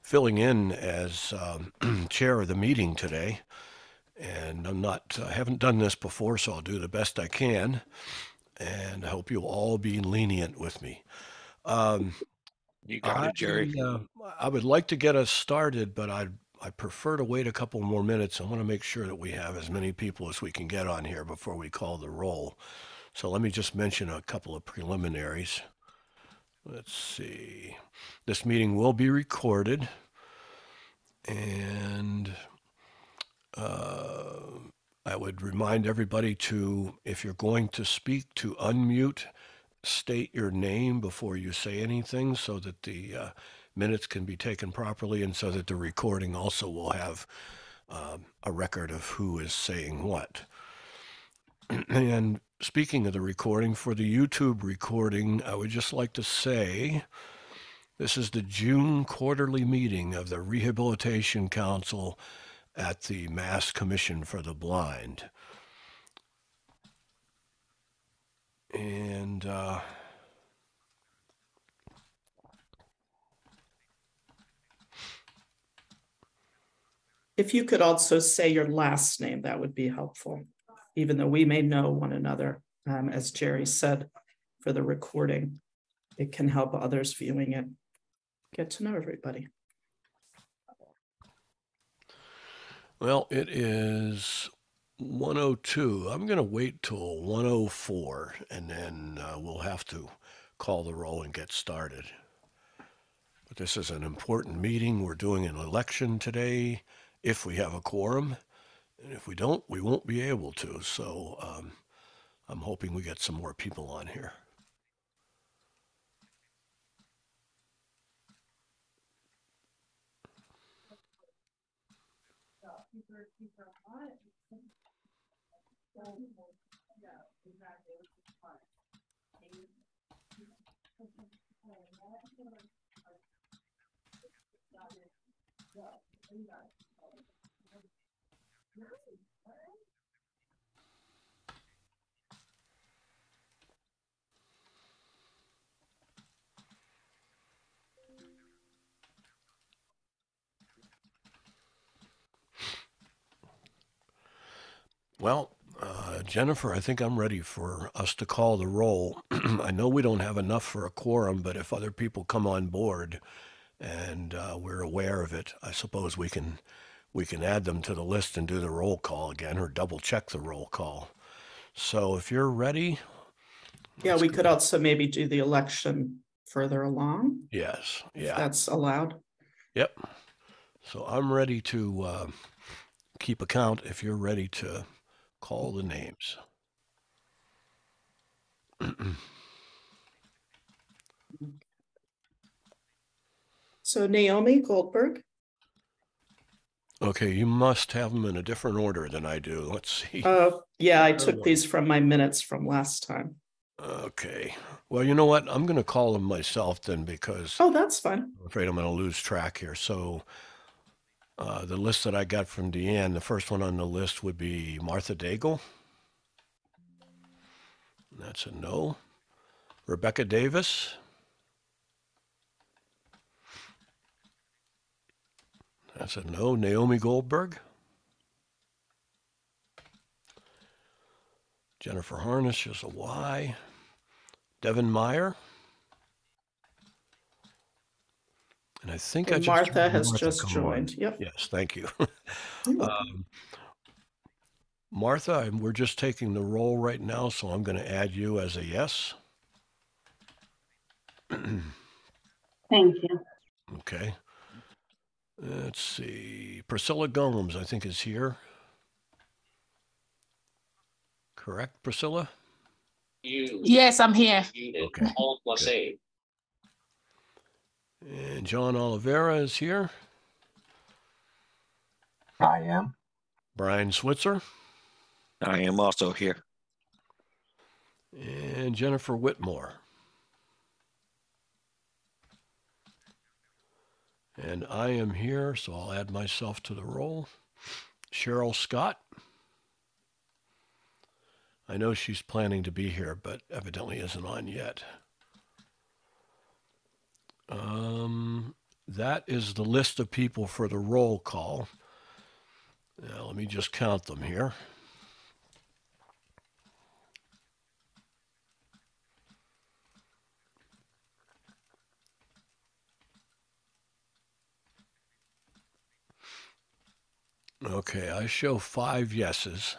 filling in as chair of the meeting today. And I haven't done this before, so I'll do the best I can. And I hope you'll all be lenient with me. Um, You got I, it, Jerry. uh, I would like to get us started, but I prefer to wait a couple more minutes. I want to make sure that we have as many people as we can get on here before we call the roll. So let me just mention a couple of preliminaries. Let's see. This meeting will be recorded, and uh, I would remind everybody to, if you're going to speak, to unmute, state your name before you say anything so that the minutes can be taken properly and so that the recording also will have a record of who is saying what. And speaking of the recording, for the YouTube recording, I would just like to say this is the June quarterly meeting of the Rehabilitation Council at the Mass Commission for the Blind. And if you could also say your last name, that would be helpful, even though we may know one another, as Jerry said, for the recording. It can help others viewing it get to know everybody. Well, it is 1:02. I'm going to wait till 1:04, and then we'll have to call the roll and get started. But this is an important meeting. We're doing an election today if we have a quorum. And if we don't, we won't be able to. So I'm hoping we get some more people on here. Well, Jennifer, I think I'm ready for us to call the roll. I know we don't have enough for a quorum, but if other people come on board and we're aware of it, I suppose we can add them to the list and do the roll call again or double check the roll call. So if you're ready. Yeah, we could also maybe do the election further along. Yes. Yeah. If that's allowed. Yep. So I'm ready to keep account if you're ready to call the names. So Naomi Goldberg. Okay, you must have them in a different order than I do. Let's see. Yeah, I took these from my minutes from last time. Okay. Well, you know what? I'm going to call them myself then because Oh, that's fine. I'm afraid I'm going to lose track here. So the list that I got from Deanne, the first one on the list would be Martha Daigle. That's a no. Rebecca Davis. That's a no. Naomi Goldberg. Jennifer Harness is a Y. Devin Meyer. And I think Martha has just joined. Yep. Yes, thank you. Martha, we're just taking the roll right now, so I'm going to add you as a yes. Thank you. Okay. Let's see. Priscilla Gomes, I think, is here. Correct, Priscilla? Yes, I'm here. Okay. Good. And John Oliveira is here. I am. Brian Switzer. I am also here. And Jennifer Whitmore. And I am here, so I'll add myself to the roll. Cheryl Scott. I know she's planning to be here, but evidently isn't on yet. that is the list of people for the roll call. Now, let me just count them here. Okay, I show 5 yeses.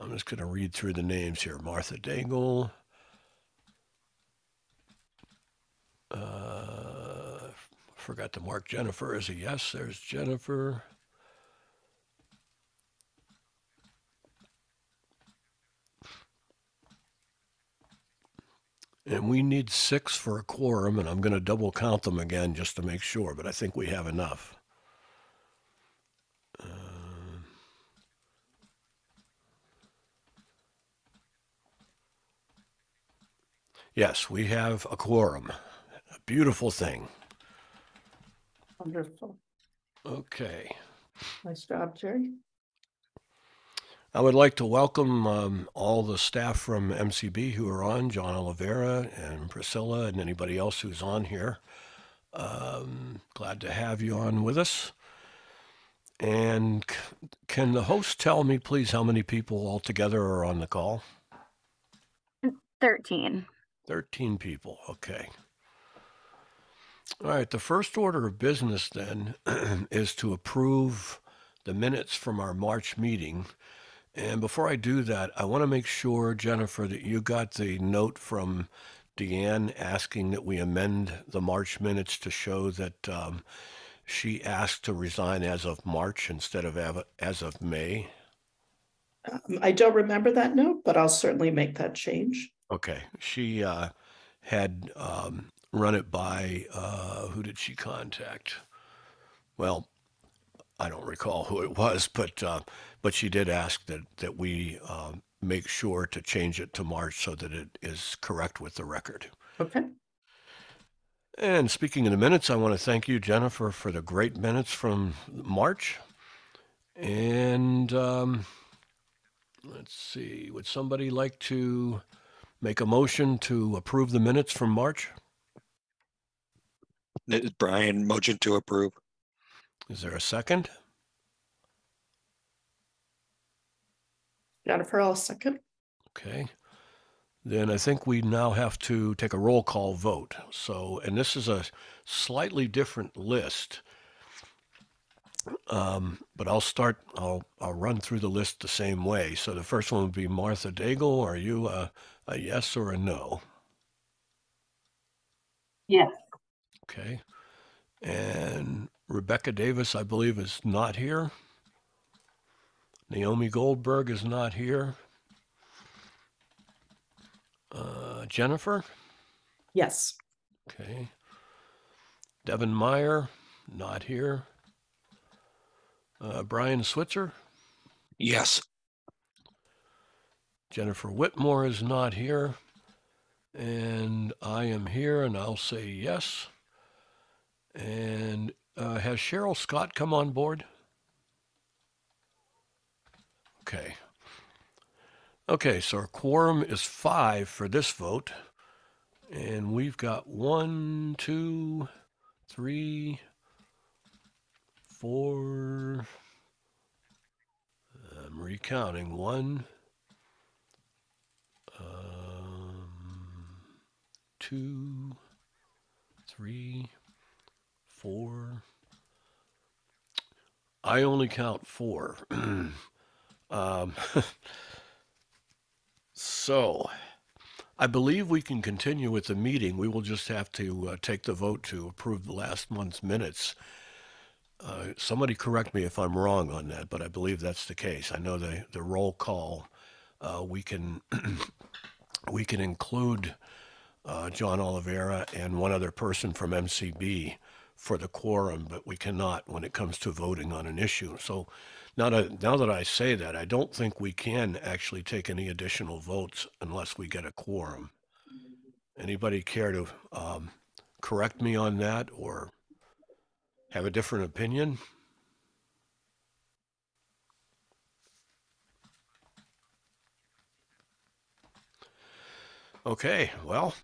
I'm just going to read through the names here. Martha Daigle. Forgot to mark Jennifer as a yes. There's Jennifer. And we need 6 for a quorum, and I'm going to double count them again just to make sure, but I think we have enough. Yes, we have a quorum. A beautiful thing. Wonderful. Okay. Nice job, Jerry. I would like to welcome all the staff from MCB who are on, John Oliveira and Priscilla and anybody else who's on here. Glad to have you on with us. And can the host tell me, please, how many people altogether are on the call? 13. 13 people, okay. All right, the first order of business then is to approve the minutes from our March meeting. And before I do that, I want to make sure, Jennifer, that you got the note from Deanne asking that we amend the March minutes to show that she asked to resign as of March instead of as of May. I don't remember that note, but I'll certainly make that change. Okay, she had run it by, who did she contact? Well, I don't recall who it was, but she did ask that we make sure to change it to March so that it is correct with the record. Okay. And speaking of the minutes, I want to thank you, Jennifer, for the great minutes from March. And let's see, would somebody like to make a motion to approve the minutes from March? Brian, motion to approve. Is there a second? Jennifer, I'll second. Okay. Then I think we now have to take a roll call vote. So, and this is a slightly different list. But I'll run through the list the same way. So the first one would be Martha Daigle. Are you a yes or a no? Yes. Okay. And Rebecca Davis, I believe, is not here. Naomi Goldberg is not here. Jennifer? Yes. Okay. Devin Meyer, not here. Brian Switzer? Yes. Jennifer Whitmore is not here. And I am here, and I'll say yes. And has Cheryl Scott come on board? Okay. Okay, so our quorum is 5 for this vote. And we've got 1, 2, 3, 4. I'm recounting. 1, 2, 3, 4. I only count 4. So I believe we can continue with the meeting. We will just have to take the vote to approve the last month's minutes. Somebody correct me if I'm wrong on that, but I believe that's the case. I know the roll call, we can we can include John Oliveira and one other person from MCB for the quorum, but we cannot when it comes to voting on an issue. So now that I say that, I don't think we can actually take any additional votes unless we get a quorum. Anybody care to correct me on that or have a different opinion? Okay, well,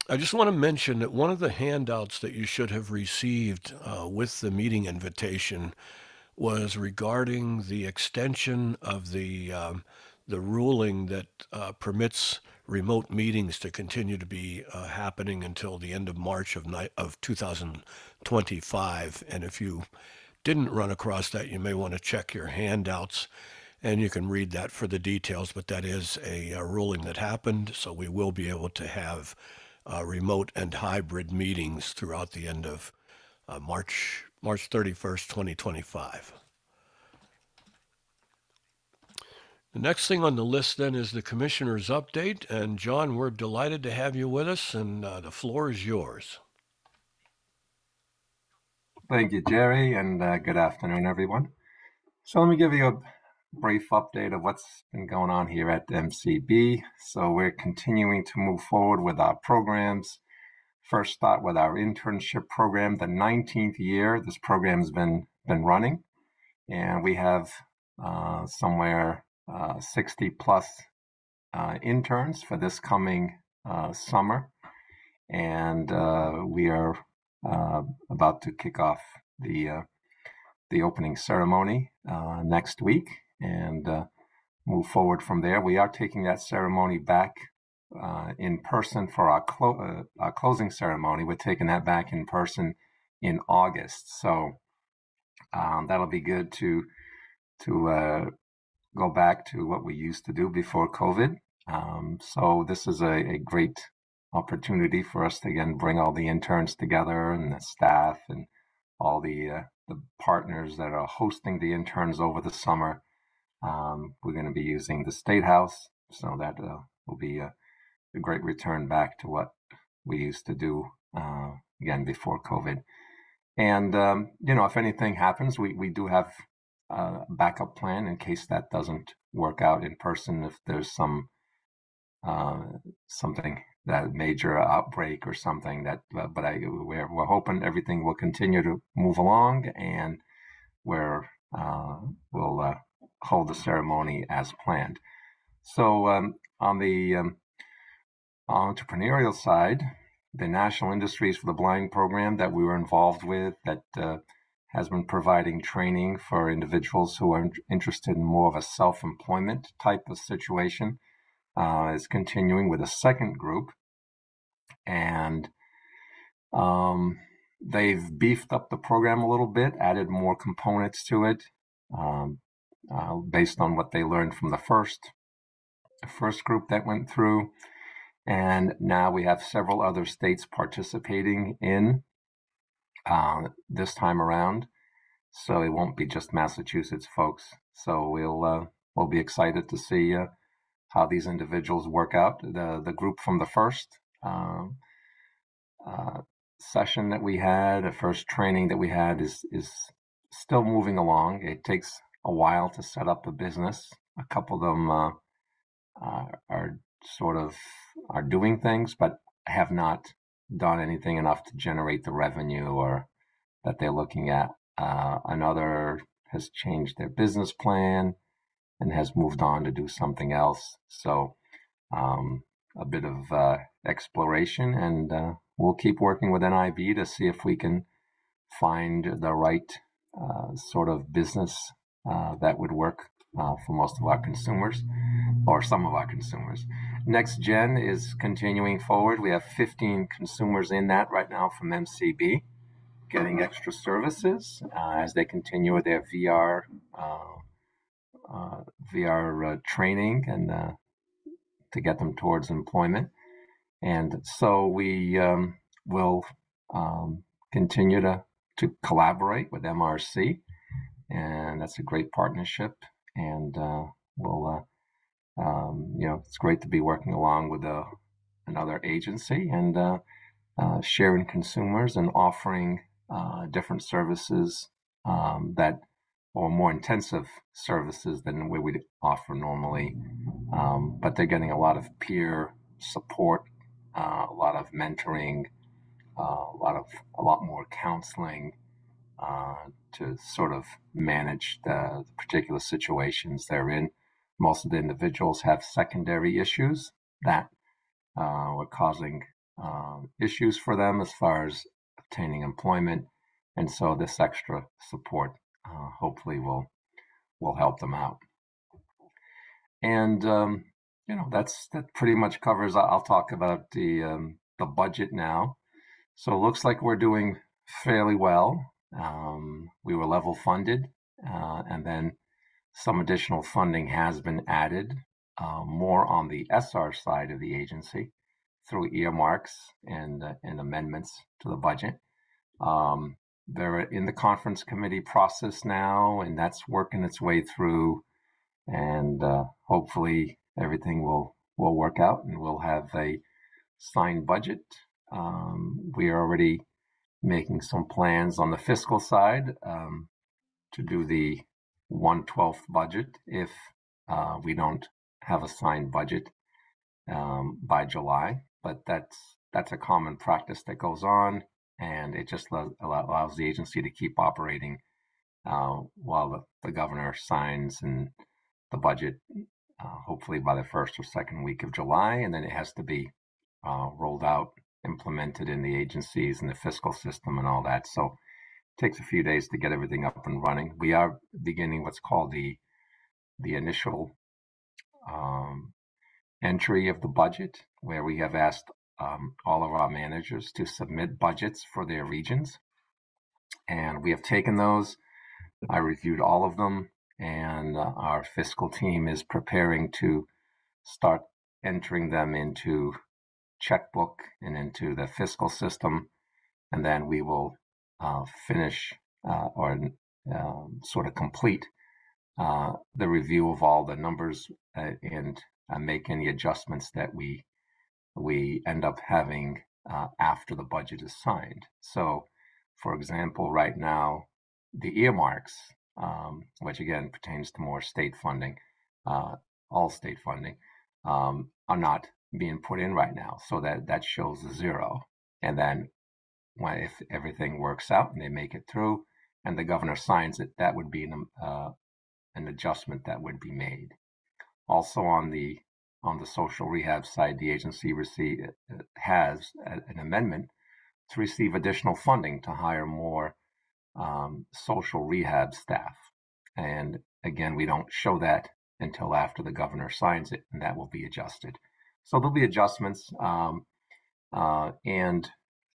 I just want to mention that one of the handouts that you should have received with the meeting invitation was regarding the extension of the ruling that permits remote meetings to continue to be happening until the end of March of 2025. And if you didn't run across that, you may want to check your handouts and you can read that for the details. But that is a ruling that happened, so we will be able to have remote and hybrid meetings throughout the end of March 31st, 2025. The next thing on the list then is the commissioner's update. And John, we're delighted to have you with us, and the floor is yours. Thank you, Jerry, and good afternoon, everyone. So let me give you a brief update of what's been going on here at MCB. So we're continuing to move forward with our programs. First start with our internship program, the 19th year this program's been running, and we have somewhere 60 plus interns for this coming summer, and we are about to kick off the opening ceremony next week and move forward from there. We are taking that ceremony back in person for our closing ceremony. We're taking that back in person in August, so that'll be good to go back to what we used to do before COVID. So this is a great opportunity for us to again bring all the interns together and the staff and all the partners that are hosting the interns over the summer. We're going to be using the State House, so that will be a great return back to what we used to do again before COVID. And if anything happens, we do have a backup plan in case that doesn't work out in person. If there's something, that major outbreak or something, that but we're hoping everything will continue to move along, and we'll hold the ceremony as planned. So on the entrepreneurial side, the National Industries for the Blind program that we were involved with, that has been providing training for individuals who are interested in more of a self-employment type of situation, is continuing with a second group, and they've beefed up the program a little bit, added more components to it, based on what they learned from the first group that went through. And now we have several other states participating in this time around, so it won't be just Massachusetts folks. So we'll be excited to see how these individuals work out. The group from the first session that we had, the first training that we had, is still moving along. It takes a while to set up a business. A couple of them are doing things, but have not done anything enough to generate the revenue or that they're looking at. Another has changed their business plan and has moved on to do something else. So a bit of exploration, and we'll keep working with NIB to see if we can find the right sort of business that would work for most of our consumers, or some of our consumers. Next Gen is continuing forward. We have 15 consumers in that right now from MCB, getting extra services as they continue with their VR training and to get them towards employment. And so we will continue to collaborate with MRC, and that's a great partnership. And it's great to be working along with another agency and sharing consumers and offering different services that, or more intensive services than we would offer normally. But they're getting a lot of peer support, a lot of mentoring, a lot more counseling to sort of manage the particular situations they're in. Most of the individuals have secondary issues that were causing issues for them as far as obtaining employment, and so this extra support hopefully will help them out. And that pretty much covers. I'll talk about the budget now. So it looks like we're doing fairly well. We were level funded, and then some additional funding has been added, more on the SR side of the agency through earmarks and amendments to the budget. They're in the conference committee process now, and that's working its way through. And hopefully everything will work out, and we'll have a signed budget. We are already making some plans on the fiscal side to do the 1/12 budget if we don't have a signed budget by July. But that's a common practice that goes on, and it just allows the agency to keep operating while the governor signs and the budget, hopefully by the first or second week of July, and then it has to be rolled out, implemented in the agencies and the fiscal system and all that. So it takes a few days to get everything up and running. We are beginning what's called the initial entry of the budget, where we have asked all of our managers to submit budgets for their regions. And we have taken those. I reviewed all of them, and our fiscal team is preparing to start entering them into checkbook and into the fiscal system, and then we will finish or sort of complete the review of all the numbers and make any adjustments that we end up having after the budget is signed. So, for example, right now, the earmarks, which again pertains to more state funding, all state funding, are not being put in right now. So that shows a 0. And then if everything works out and they make it through and the governor signs it, that would be an adjustment that would be made. Also on the social rehab side, the agency has an amendment to receive additional funding to hire more social rehab staff. And again, we don't show that until after the governor signs it, and that will be adjusted. So there'll be adjustments, and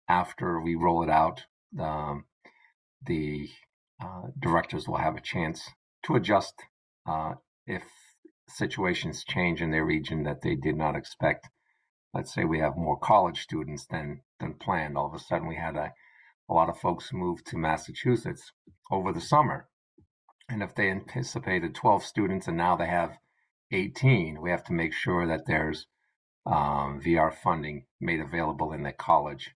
after we roll it out, the directors will have a chance to adjust if situations change in their region that they did not expect. Let's say we have more college students than planned. All of a sudden, we had a lot of folks move to Massachusetts over the summer. And if they anticipated 12 students and now they have 18, we have to make sure that there's VR funding made available in the college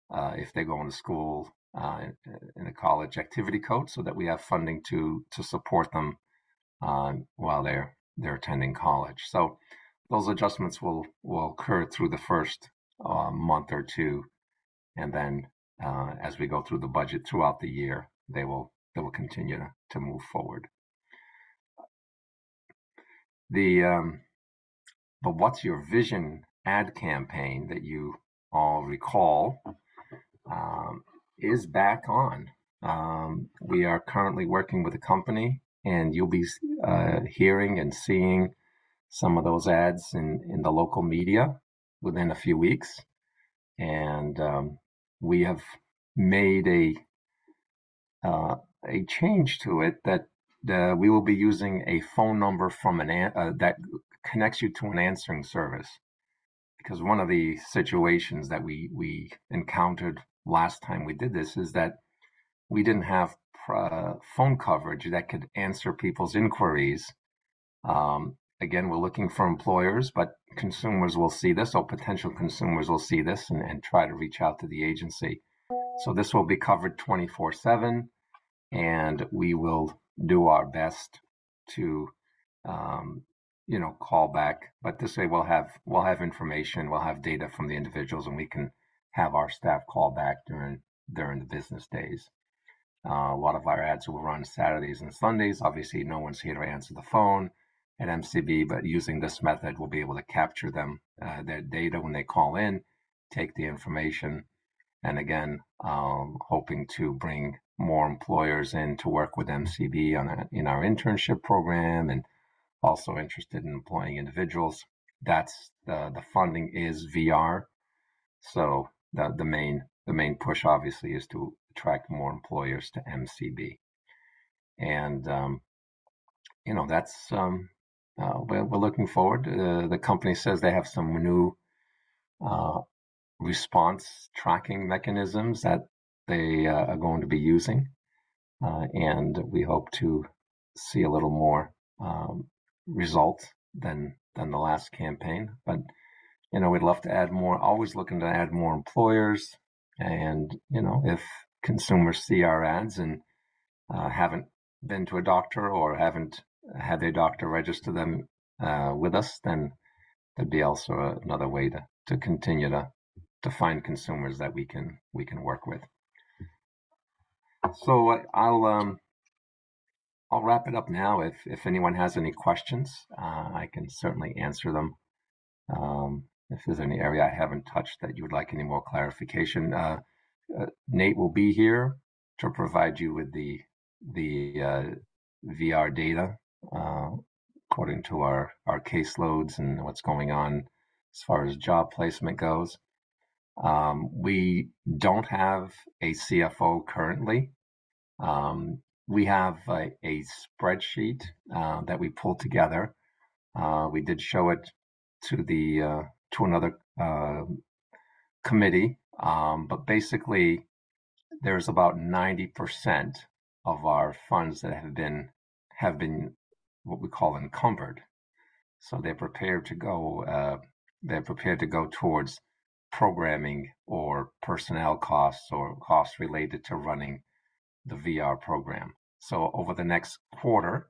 if they're going to school in the college activity code, so that we have funding to support them while they're attending college. So those adjustments will occur through the first month or two, and then as we go through the budget throughout the year, they will continue to move forward. But What's Your Vision ad campaign that you all recall is back on. We are currently working with a company, and you'll be hearing and seeing some of those ads in the local media within a few weeks. And we have made a change to it that we will be using a phone number from that connects you to an answering service. Because one of the situations that we encountered last time we did this is that we didn't have phone coverage that could answer people's inquiries. Again, we're looking for employers, but consumers will see this, or potential consumers will see this and try to reach out to the agency. So this will be covered 24/7, and we will do our best to call back. But this way we'll have information, we'll have data from the individuals, and we can have our staff call back during the business days. A lot of our ads will run Saturdays and Sundays. Obviously, no one's here to answer the phone at MCB, but using this method, we'll be able to capture them, their data when they call in, take the information. And again, hoping to bring more employers in to work with MCB in our internship program, and also interested in employing individuals. That's the funding is VR. So the main push obviously is to attract more employers to MCB. And that's we're looking forward. The company says they have some new response tracking mechanisms that they are going to be using, and we hope to see a little more result than the last campaign. But we'd love to add more. Always looking to add more employers, and if consumers see our ads and haven't been to a doctor or haven't had their doctor register them with us, then there'd be also another way to continue to find consumers that we can work with. So I'll wrap it up now. If anyone has any questions, I can certainly answer them. If there's any area I haven't touched that you would like any more clarification, Nate will be here to provide you with the VR data according to our caseloads and what's going on as far as job placement goes. We don't have a CFO currently. We have a spreadsheet that we pulled together. We did show it to another committee, but basically there's about 90% of our funds that have been what we call encumbered. So they're prepared to go towards programming or personnel costs or costs related to running the VR program. So over the next quarter,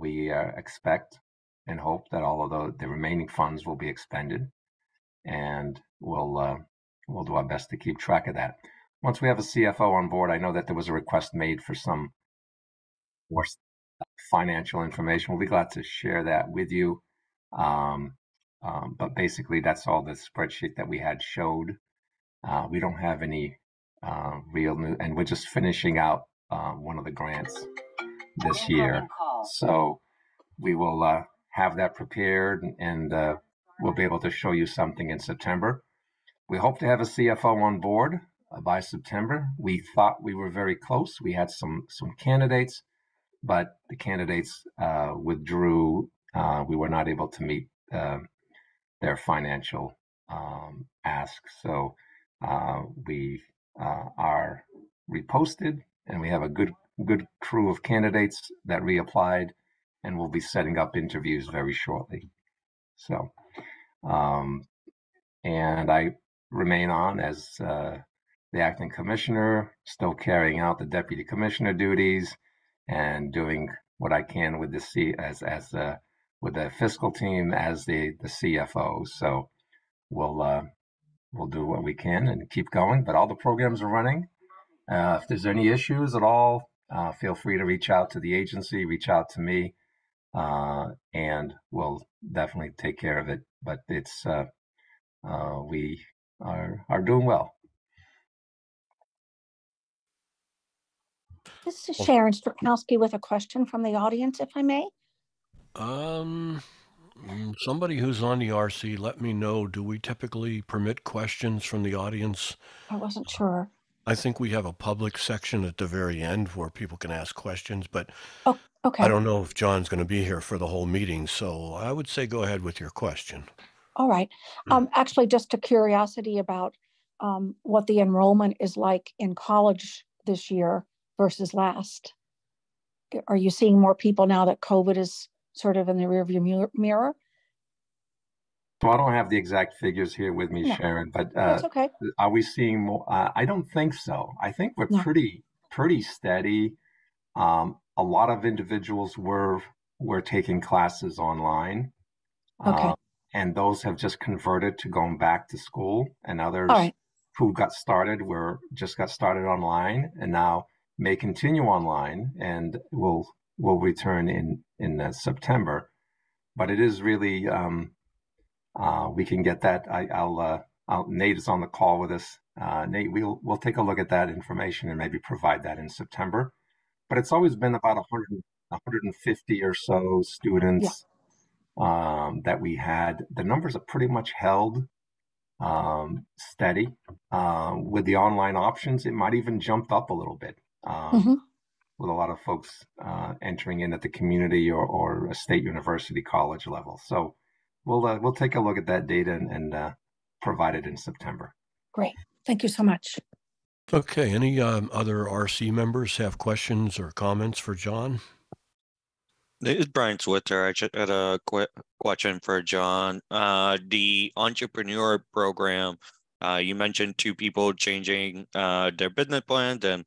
we expect and hope that all of the remaining funds will be expended, and we'll do our best to keep track of that. Once we have a CFO on board, I know that there was a request made for some more financial information. We'll be glad to share that with you. But basically, that's all the spreadsheet that we had showed. We don't have any real new, and we're just finishing out one of the grants this year. So we will have that prepared, and we'll be able to show you something in September. We hope to have a CFO on board by September. We thought we were very close. We had some candidates, but the candidates withdrew. We were not able to meet their financial asks. So we are reposted, and we have a good crew of candidates that reapplied, and we'll be setting up interviews very shortly. So, and I remain on as the acting commissioner, still carrying out the deputy commissioner duties and doing what I can with the with the fiscal team as the CFO. So we'll do what we can and keep going. But all the programs are running. If there's any issues at all, feel free to reach out to the agency, reach out to me, and we'll definitely take care of it. But it's we are doing well. This is Sharon Strakowski with a question from the audience, if I may. Somebody who's on the RC, let me know. Do we typically permit questions from the audience? I wasn't sure. I think we have a public section at the very end where people can ask questions, but okay. I don't know if John's going to be here for the whole meeting, so I would say go ahead with your question. All right. Actually, just a curiosity about what the enrollment is like in college this year versus last. Are you seeing more people now that COVID is sort of in the rearview mirror? So I don't have the exact figures here with me, Sharon, but that's okay. Are we seeing more? I don't think so. I think we're pretty steady. A lot of individuals were taking classes online, and those have just converted to going back to school, and others who got started just got started online, and now may continue online, and will return in September. But it is really we can get that. Nate is on the call with us. Nate, we'll take a look at that information and maybe provide that in September. But it's always been about 150 or so students that we had. The numbers are pretty much held steady. With the online options, it might even jumped up a little bit. With a lot of folks entering in at the community or a state university college level. So we'll take a look at that data and provide it in September. Great. Thank you so much. Okay. Any other RC members have questions or comments for John? This is Brian Switzer. I just had a quick question for John. The entrepreneur program, you mentioned 2 people changing their business plans and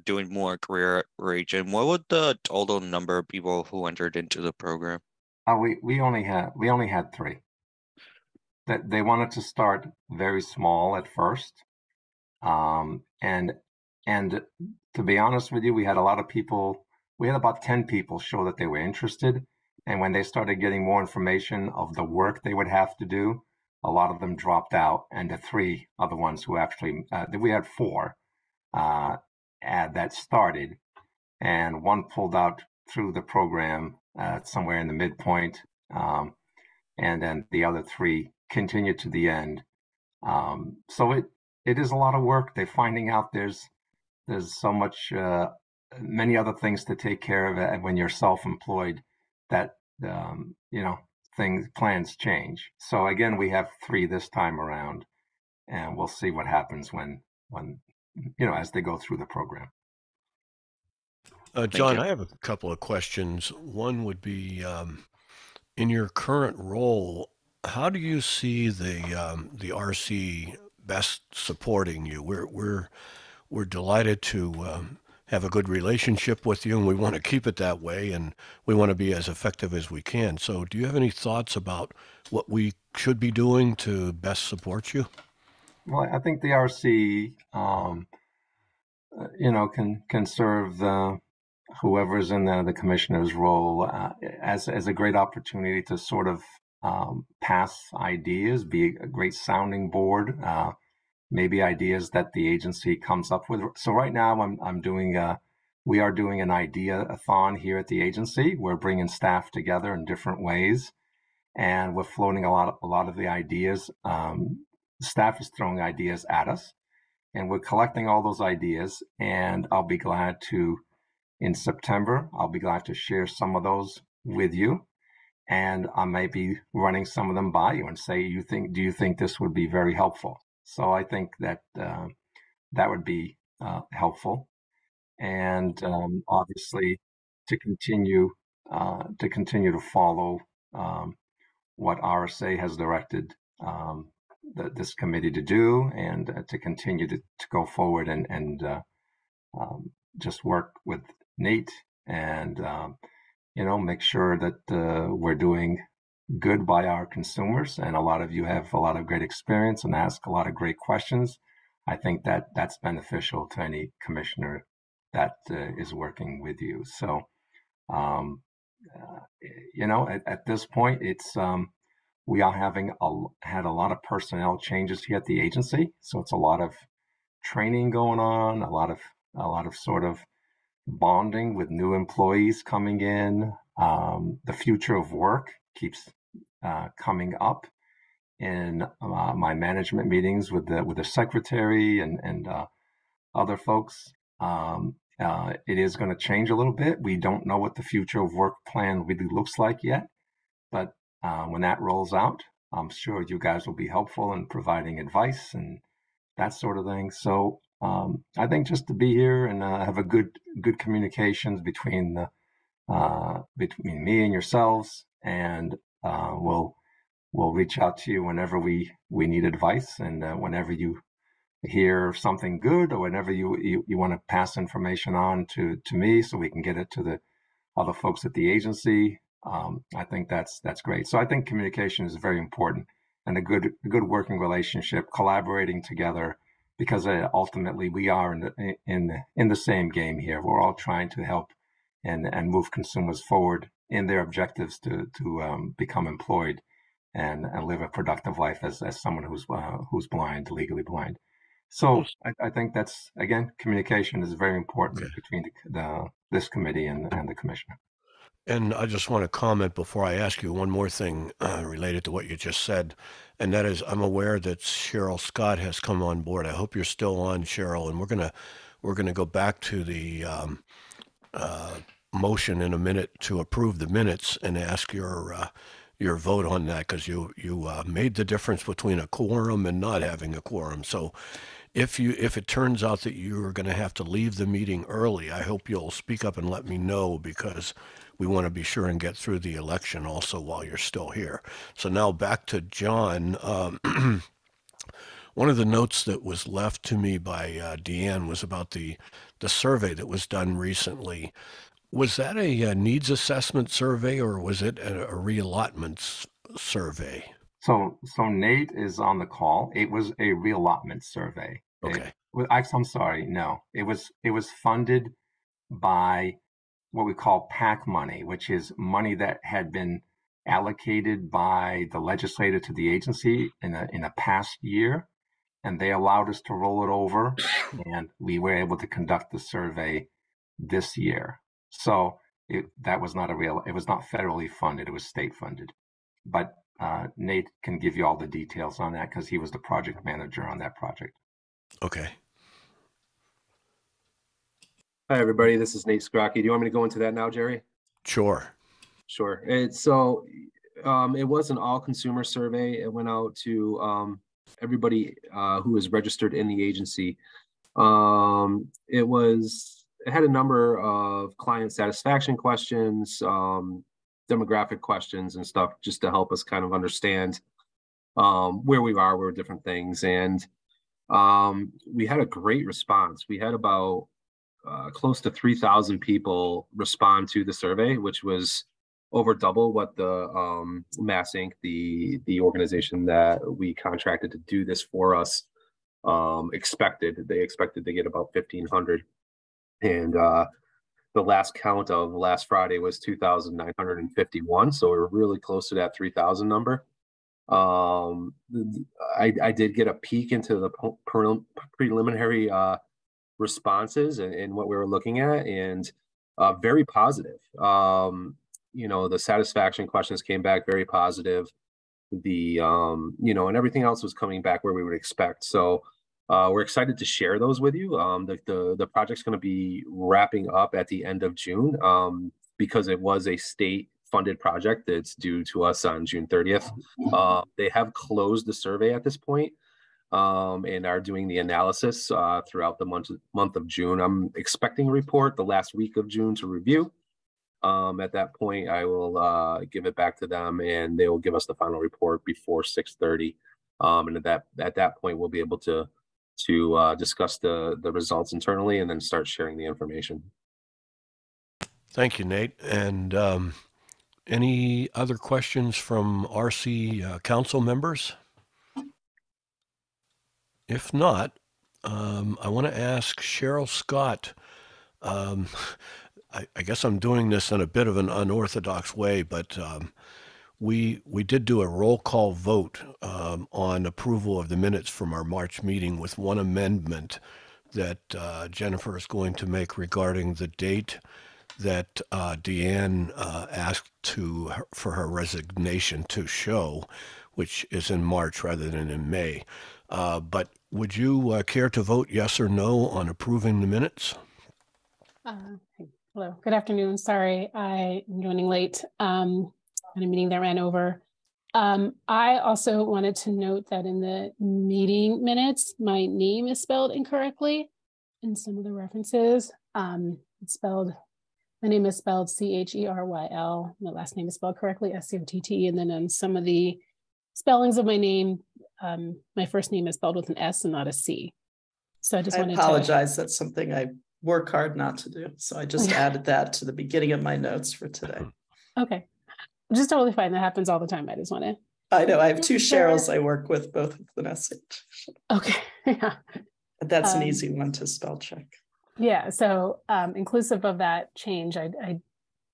doing more career outreach. And what was the total number of people who entered into the program? We only had 3. That they wanted to start very small at first, and to be honest with you, we had a lot of people. We had about 10 people show that they were interested, and when they started getting more information of the work they would have to do, a lot of them dropped out, and the 3 are the ones who actually. We had 4 that started, and 1 pulled out through the program somewhere in the midpoint, and then the other 3 continued to the end. So it is a lot of work. They're finding out there's so much, many other things to take care of, and when you're self-employed, that plans change. So again, we have 3 this time around, and we'll see what happens when as they go through the program. John, I have a couple of questions. One would be, in your current role, how do you see the RC best supporting you? We're delighted to have a good relationship with you, and we want to keep it that way, and we want to be as effective as we can. So do you have any thoughts about what we should be doing to best support you? Well, I think the RC, can serve whoever's in the commissioner's role as a great opportunity to sort of pass ideas, be a great sounding board, maybe ideas that the agency comes up with. So right now we are doing an idea-a-thon here at the agency. We're bringing staff together in different ways, and we're floating a lot of the ideas. Staff is throwing ideas at us, and we're collecting all those ideas, and I'll be glad to, in September, share some of those with you. And I may be running some of them by you and say, do you think this would be very helpful? So I think that that would be helpful. And obviously to continue to follow what RSA has directed this committee to do, and to continue to go forward and just work with Nate and make sure that we're doing good by our consumers. And a lot of you have a lot of great experience and ask a lot of great questions. I think that that's beneficial to any commissioner that is working with you. So, at this point, it's we are had a lot of personnel changes here at the agency. So it's a lot of training going on, a lot of sort of bonding with new employees coming in. The future of work keeps coming up in my management meetings with the secretary and other folks. It is going to change a little bit. We don't know what the future of work plan really looks like yet, but when that rolls out, I'm sure you guys will be helpful in providing advice and that sort of thing. So I think just to be here and have a good communications between me and yourselves, and we'll reach out to you whenever we need advice, and whenever you hear something good, or whenever you want to pass information on to me so we can get it to the other folks at the agency. I think that's great. So I think communication is very important, and a good working relationship, collaborating together, because ultimately we are in the same game here. We're all trying to help and move consumers forward in their objectives to become employed and live a productive life as someone who's blind, legally blind. So I think that's, again, communication is very important between this committee and the commissioner. And I just want to comment before I ask you one more thing related to what you just said, and that is I'm aware that Cheryl Scott has come on board. I hope you're still on, Cheryl, and we're gonna go back to the motion in a minute to approve the minutes and ask your vote on that, because you made the difference between a quorum and not having a quorum. So if it turns out that you're going to have to leave the meeting early, I hope you'll speak up and let me know, because we want to be sure and get through the election also while you're still here. So now back to John. One of the notes that was left to me by Deanne was about the survey that was done recently. Was that a needs assessment survey, or was it a reallotment survey? So Nate is on the call. It was a reallotment survey. Okay. I'm sorry. No, it was funded by what we call PAC money, which is money that had been allocated by the legislator to the agency in a past year, and they allowed us to roll it over, and we were able to conduct the survey this year. So that was not it was not federally funded, it was state funded. But Nate can give you all the details on that, because he was the project manager on that project. Okay. Hi, everybody. This is Nate Scrocky. Do you want me to go into that now, Jerry? Sure. Sure. It was an all-consumer survey. It went out to everybody who is registered in the agency. It had a number of client satisfaction questions, demographic questions and stuff, just to help us kind of understand where we are, where different things. And we had a great response. We had about close to 3,000 people respond to the survey, which was over double what the Mass Inc., the organization that we contracted to do this for us, expected. They expected to get about 1,500. And the last count of last Friday was 2,951. So we were really close to that 3,000 number. I did get a peek into the preliminary responses and what we were looking at, and very positive. The satisfaction questions came back very positive. And everything else was coming back where we would expect. So we're excited to share those with you. The project's going to be wrapping up at the end of June, because it was a state funded project that's due to us on June 30th. They have closed the survey at this point, and are doing the analysis throughout the month of June. I'm expecting a report the last week of June to review. At that point, I will give it back to them, and they will give us the final report before 6:30. And at that point, we'll be able to discuss the results internally and then start sharing the information. Thank you, Nate. And any other questions from RC council members? If not, I want to ask Cheryl Scott. I guess I'm doing this in a bit of an unorthodox way, but we did do a roll call vote on approval of the minutes from our March meeting, with one amendment that Jennifer is going to make regarding the date that Deanne asked for her resignation to show, which is in March rather than in May. But would you care to vote yes or no on approving the minutes? Hello, good afternoon. Sorry, I'm joining late on a meeting that ran over. I also wanted to note that in the meeting minutes, my name is spelled incorrectly in some of the references. My name is spelled Cheryl. My last name is spelled correctly, Scott. And then on some of the spellings of my name, my first name is spelled with an S and not a C. So I apologize. That's something I work hard not to do. So I just added that to the beginning of my notes for today. Okay. Just totally fine. That happens all the time. I just want to. I know. I have two Cheryls I work with, both with an S. Okay. Yeah. But that's an easy one to spell check. Yeah. So inclusive of that change, I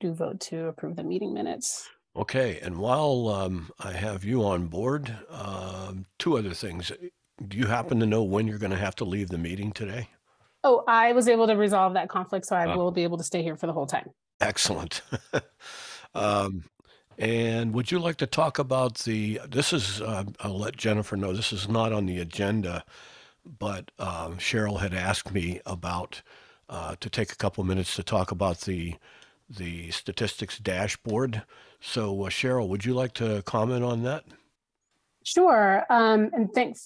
do vote to approve the meeting minutes. Okay, and while I have you on board, two other things. Do you happen to know when you're going to have to leave the meeting today? Oh, I was able to resolve that conflict, so I Ah. will be able to stay here for the whole time. Excellent. And would you like to talk about this is, I'll let Jennifer know, this is not on the agenda, but Cheryl had asked me about, to take a couple minutes to talk about the statistics dashboard. So Cheryl, would you like to comment on that? Sure. And thanks,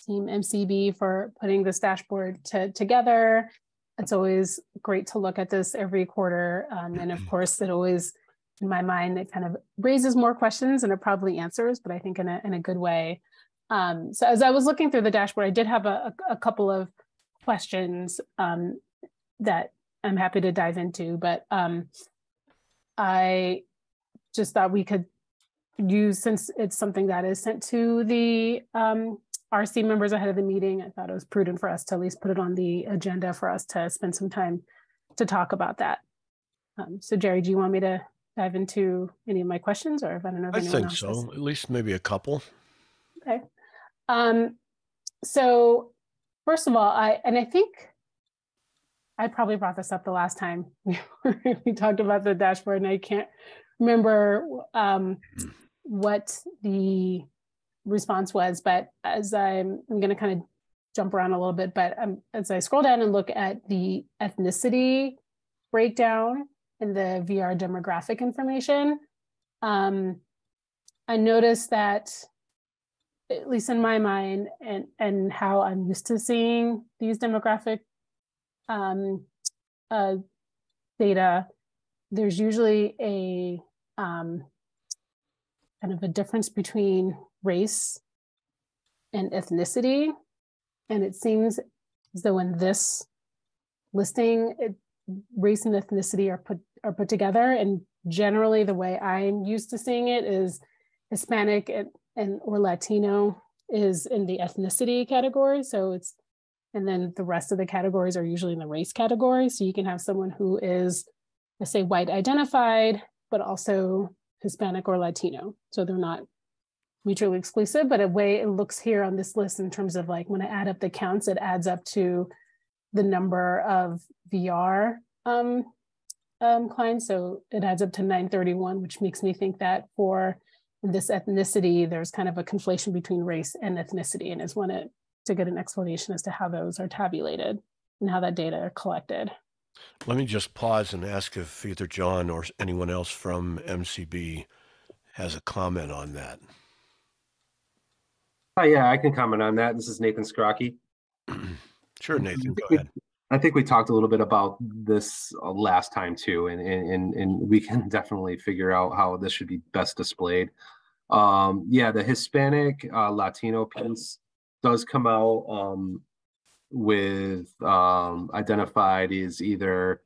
Team MCB for putting this dashboard together. It's always great to look at this every quarter. And of course, it always, in my mind, it kind of raises more questions than it probably answers, but I think in a good way. So as I was looking through the dashboard, I did have a couple of questions that I'm happy to dive into, but I just thought we could use, since it's something that is sent to the RC members ahead of the meeting, I thought it was prudent for us to at least put it on the agenda for us to spend some time to talk about that. So Jerry, do you want me to dive into any of my questions, or if I don't know if anyone else so, has? at least maybe a couple. Okay. So first of all, I think I probably brought this up the last time we talked about the dashboard, and I can't remember what the response was, but as I'm going to kind of jump around a little bit, but as I scroll down and look at the ethnicity breakdown and the VR demographic information, I noticed that, at least in my mind, and how I'm used to seeing these demographic data, there's usually a kind of a difference between race and ethnicity. And it seems as though in this listing, race and ethnicity are put together. And generally the way I'm used to seeing it is Hispanic and or Latino is in the ethnicity category. So and then the rest of the categories are usually in the race category. So you can have someone who is, let's say, white identified, but also Hispanic or Latino. So they're not mutually exclusive, but a way it looks here on this list in terms of, like, when I add up the counts, it adds up to the number of VR clients. So it adds up to 931, which makes me think that for this ethnicity, there's kind of a conflation between race and ethnicity, and is wanted to get an explanation as to how those are tabulated and how that data are collected. Let me just pause and ask if either John or anyone else from MCB has a comment on that. Yeah, I can comment on that. This is Nathan Scrocky. Sure, Nathan, go ahead. I think we talked a little bit about this last time too, and we can definitely figure out how this should be best displayed. Yeah, the Hispanic Latino piece does come out with identified as either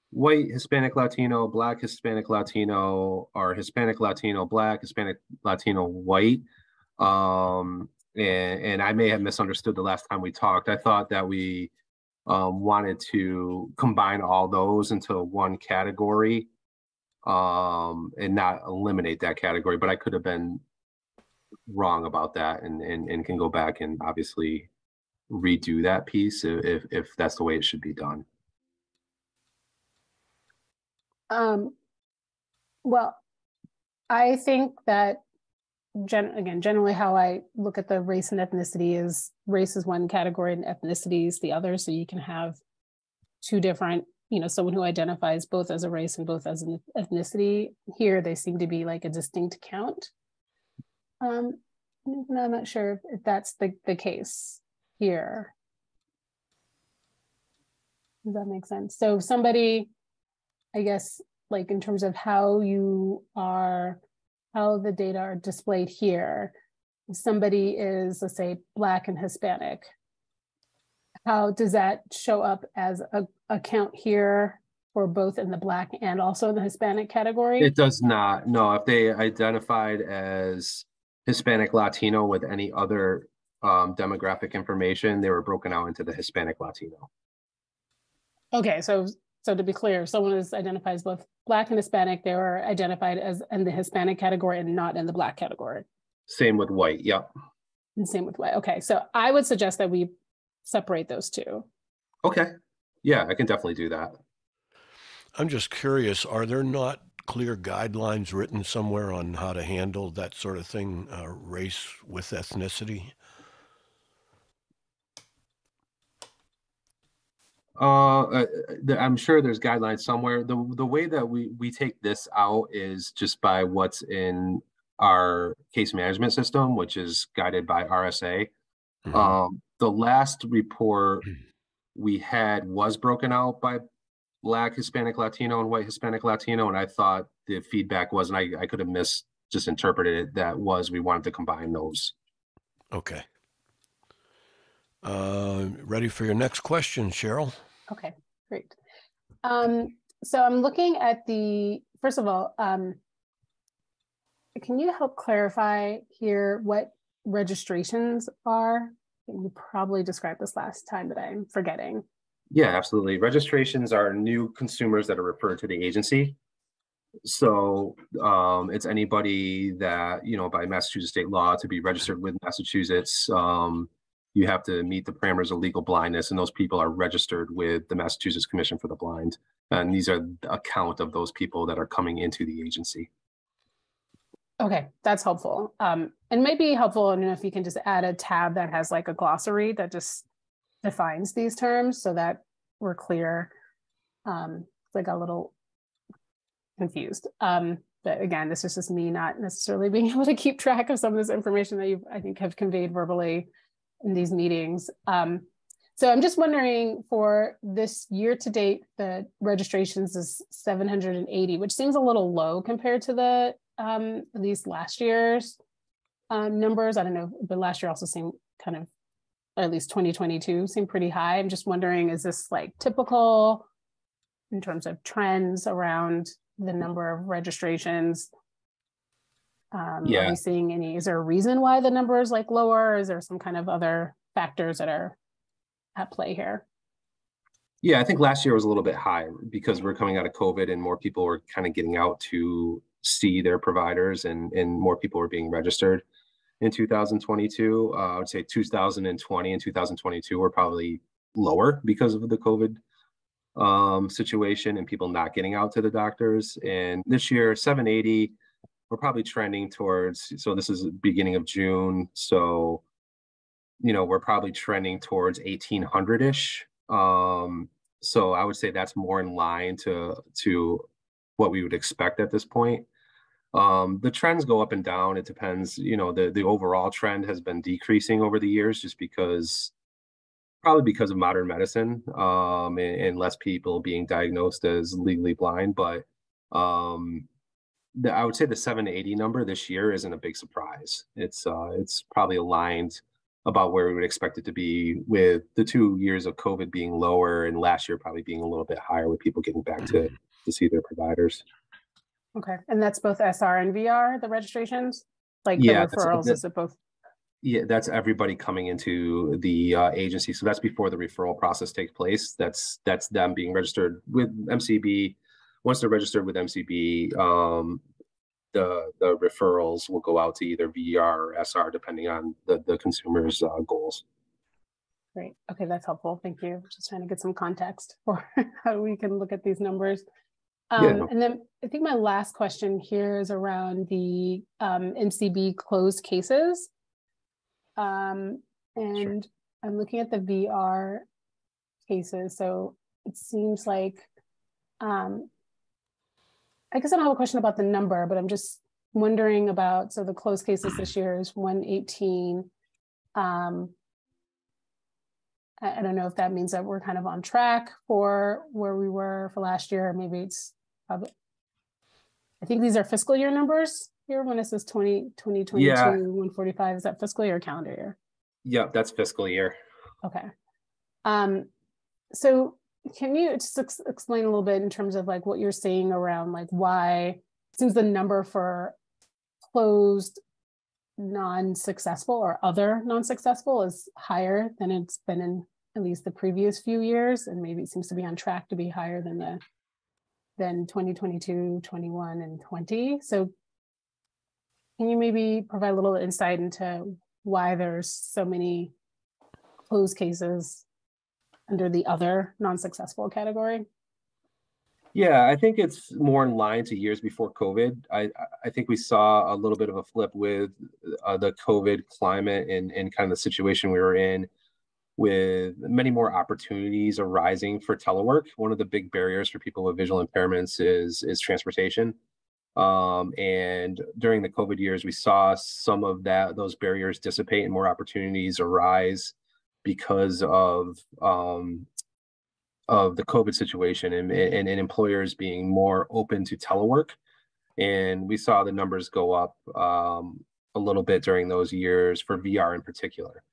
white Hispanic Latino, Black Hispanic Latino, or Hispanic Latino Black, Hispanic Latino white. And I may have misunderstood the last time we talked. I thought that we wanted to combine all those into one category and not eliminate that category, but I could have been wrong about that, and can go back and obviously redo that piece if that's the way it should be done. Well, I think that generally how I look at the race and ethnicity is race is one category and ethnicity is the other. So you can have two different, someone who identifies both as a race and both as an ethnicity. Here, they seem to be like a distinct count. I'm not sure if that's the case here. Does that make sense? So somebody, I guess, like in terms of how the data are displayed here, if somebody is, let's say, Black and Hispanic, how does that show up as a count here for both in the Black and also in the Hispanic category? It does not. No, if they identified as Hispanic Latino with any other demographic information, they were broken out into the Hispanic Latino. Okay, so So to be clear, if someone is identified as both Black and Hispanic, they were identified as in the Hispanic category and not in the Black category. Same with white. Yep. And same with white. Okay, so I would suggest that we separate those two. Okay. Yeah, I can definitely do that. I'm just curious, are there not clear guidelines written somewhere on how to handle that sort of thing, race with ethnicity? I'm sure there's guidelines somewhere. The way that we take this out is just by what's in our case management system, which is guided by RSA. Mhm. The last report we had was broken out by Black, Hispanic, Latino, and white Hispanic, Latino, and I thought the feedback was, and I could have just interpreted it, that was we wanted to combine those. Okay. Ready for your next question, Cheryl? Okay, great. So I'm looking at first of all, can you help clarify here what registrations are? You probably described this last time, but I'm forgetting. Yeah, absolutely. Registrations are new consumers that are referred to the agency. So it's anybody that, by Massachusetts state law to be registered with Massachusetts, you have to meet the parameters of legal blindness, and those people are registered with the Massachusetts Commission for the Blind. And these are a count of those people that are coming into the agency. Okay, that's helpful. And might be helpful, I don't know if you can just add a tab that has like a glossary that just defines these terms so that we're clear. I got a little confused. But again, this is just me not necessarily being able to keep track of some of this information that you, I think, have conveyed verbally in these meetings. So I'm just wondering, for this year to date, the registrations is 780, which seems a little low compared to the at least last year's numbers. I don't know, but last year also seemed kind of, at least 2022 seemed pretty high. I'm just wondering, is this like typical in terms of trends around the number of registrations? Are we seeing is there a reason why the number is like lower? Or is there some kind of other factors that are at play here? Yeah, I think last year was a little bit high because we're coming out of COVID and more people were kind of getting out to see their providers, and more people were being registered in 2022. I would say 2020 and 2022 were probably lower because of the COVID situation and people not getting out to the doctors. And this year, 780, we're probably trending towards, so this is the beginning of June. So, we're probably trending towards 1800-ish. So I would say that's more in line to what we would expect at this point. The trends go up and down. It depends, the overall trend has been decreasing over the years just probably because of modern medicine, and less people being diagnosed as legally blind. But I would say the 780 number this year isn't a big surprise. It's probably aligned about where we would expect it to be, with the 2 years of COVID being lower and last year probably being a little bit higher with people getting back to see their providers. Okay, and that's both SR and VR, the registrations? Like the Yeah, referrals, is it both? Yeah, that's everybody coming into the agency. So that's before the referral process takes place. That's them being registered with MCB. Once they're registered with MCB, the referrals will go out to either VR or SR, depending on the consumer's goals. Great. Okay, that's helpful. Thank you. Just trying to get some context for how we can look at these numbers. And then I think my last question here is around the MCB closed cases. And Sure. I'm looking at the VR cases. So it seems like, I guess I don't have a question about the number, but I'm just wondering about, so the closed cases this year is 118. I don't know if that means that we're kind of on track for where we were for last year, or maybe it's probably, I think these are fiscal year numbers here when it says 2022, Yeah. 145, is that fiscal year or calendar year? Yeah, that's fiscal year. Okay. So can you just explain a little bit in terms of like what you're seeing around like why it seems the number for closed non-successful or other non-successful is higher than it's been in at least the previous few years, and maybe it seems to be on track to be higher than 2022, 21, and 20. So can you maybe provide a little insight into why there's so many closed cases under the other non-successful category? Yeah, I think it's more in line to years before COVID. I think we saw a little bit of a flip with the COVID climate and kind of the situation we were in, with many more opportunities arising for telework. One of the big barriers for people with visual impairments is transportation. And during the COVID years, we saw some of those barriers dissipate and more opportunities arise because of the COVID situation and employers being more open to telework. And we saw the numbers go up a little bit during those years for VR in particular.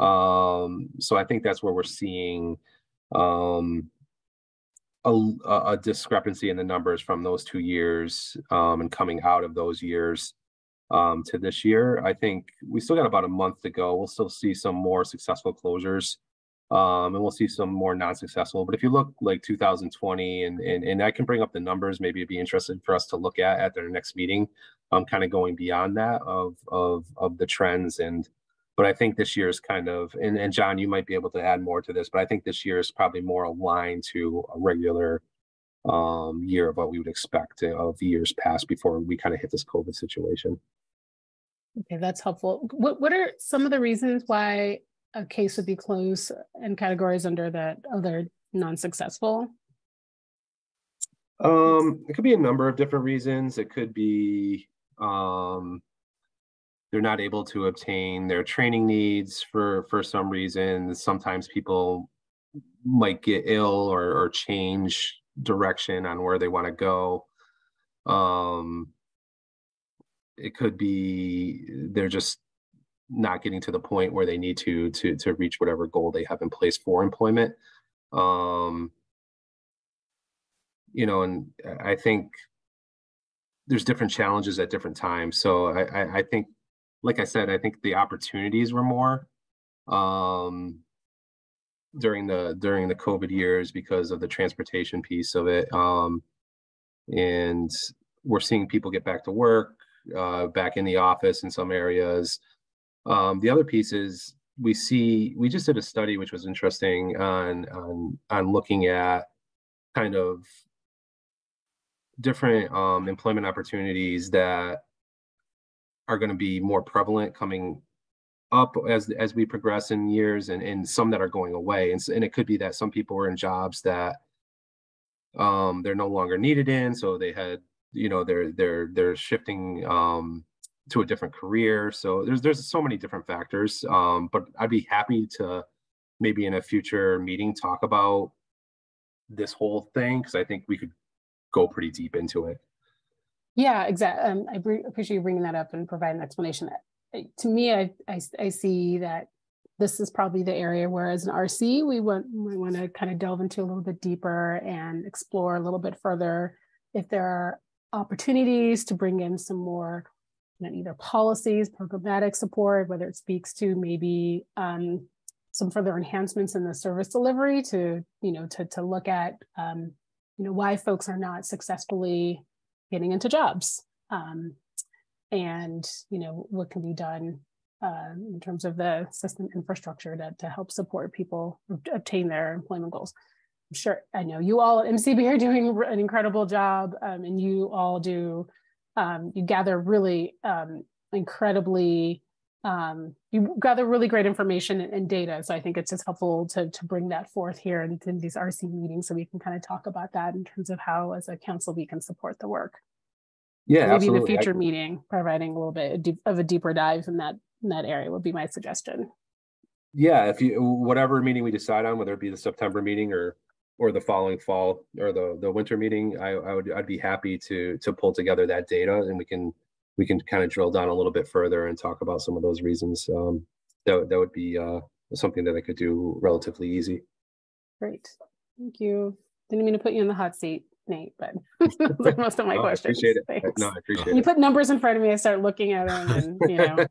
So I think that's where we're seeing a discrepancy in the numbers from those 2 years and coming out of those years to this year. I think we still got about a month to go. We'll still see some more successful closures. And we'll see some more non-successful. But if you look like 2020, and I can bring up the numbers, maybe it'd be interesting for us to look at their next meeting, kind of going beyond that of the trends. But I think this year is kind of, and John, you might be able to add more to this, but I think this year is probably more aligned to a regular year of what we would expect of years past before we kind of hit this COVID situation. Okay, that's helpful. What are some of the reasons why a case would be closed in categories under that other non-successful? It could be a number of different reasons. It could be they're not able to obtain their training needs for some reason. Sometimes people might get ill or change direction on where they want to go. It could be they're just not getting to the point where they need to reach whatever goal they have in place for employment. And I think there's different challenges at different times. So I think, like I said, I think the opportunities were more during the COVID years because of the transportation piece of it. And we're seeing people get back to work, back in the office in some areas. The other piece is we just did a study which was interesting on looking at kind of different employment opportunities that are going to be more prevalent coming up as we progress in years, and some that are going away. And it could be that some people were in jobs that they're no longer needed in, so they had, they're shifting to a different career. So there's so many different factors. But I'd be happy to maybe in a future meeting talk about this whole thing, because I think we could go pretty deep into it. Yeah, exactly. I appreciate you bringing that up and providing an explanation. To me, I see that this is probably the area where, as an RC, we want to kind of delve into a little bit deeper and explore a little bit further if there are opportunities to bring in some more either policies, programmatic support, whether it speaks to maybe some further enhancements in the service delivery to look at why folks are not successfully getting into jobs, and what can be done in terms of the system infrastructure to help support people obtain their employment goals. I'm sure, I know you all at MCB are doing an incredible job, and you all do. You gather really incredibly, you gather really great information and data. So I think it's just helpful to bring that forth here in these RC meetings, so we can kind of talk about that in terms of how, as a council, we can support the work. Yeah, maybe absolutely. In a future meeting, providing a little bit of a deeper dive in that area would be my suggestion. Yeah, if whatever meeting we decide on, whether it be the September meeting or the following fall or the winter meeting, I'd be happy to pull together that data, and we can kind of drill down a little bit further and talk about some of those reasons. That would be something that I could do relatively easy. Great, thank you. Didn't mean to put you in the hot seat, Nate, but those are most of my questions. I appreciate it. Thanks. No, I appreciate it. You put numbers in front of me, I start looking at them, and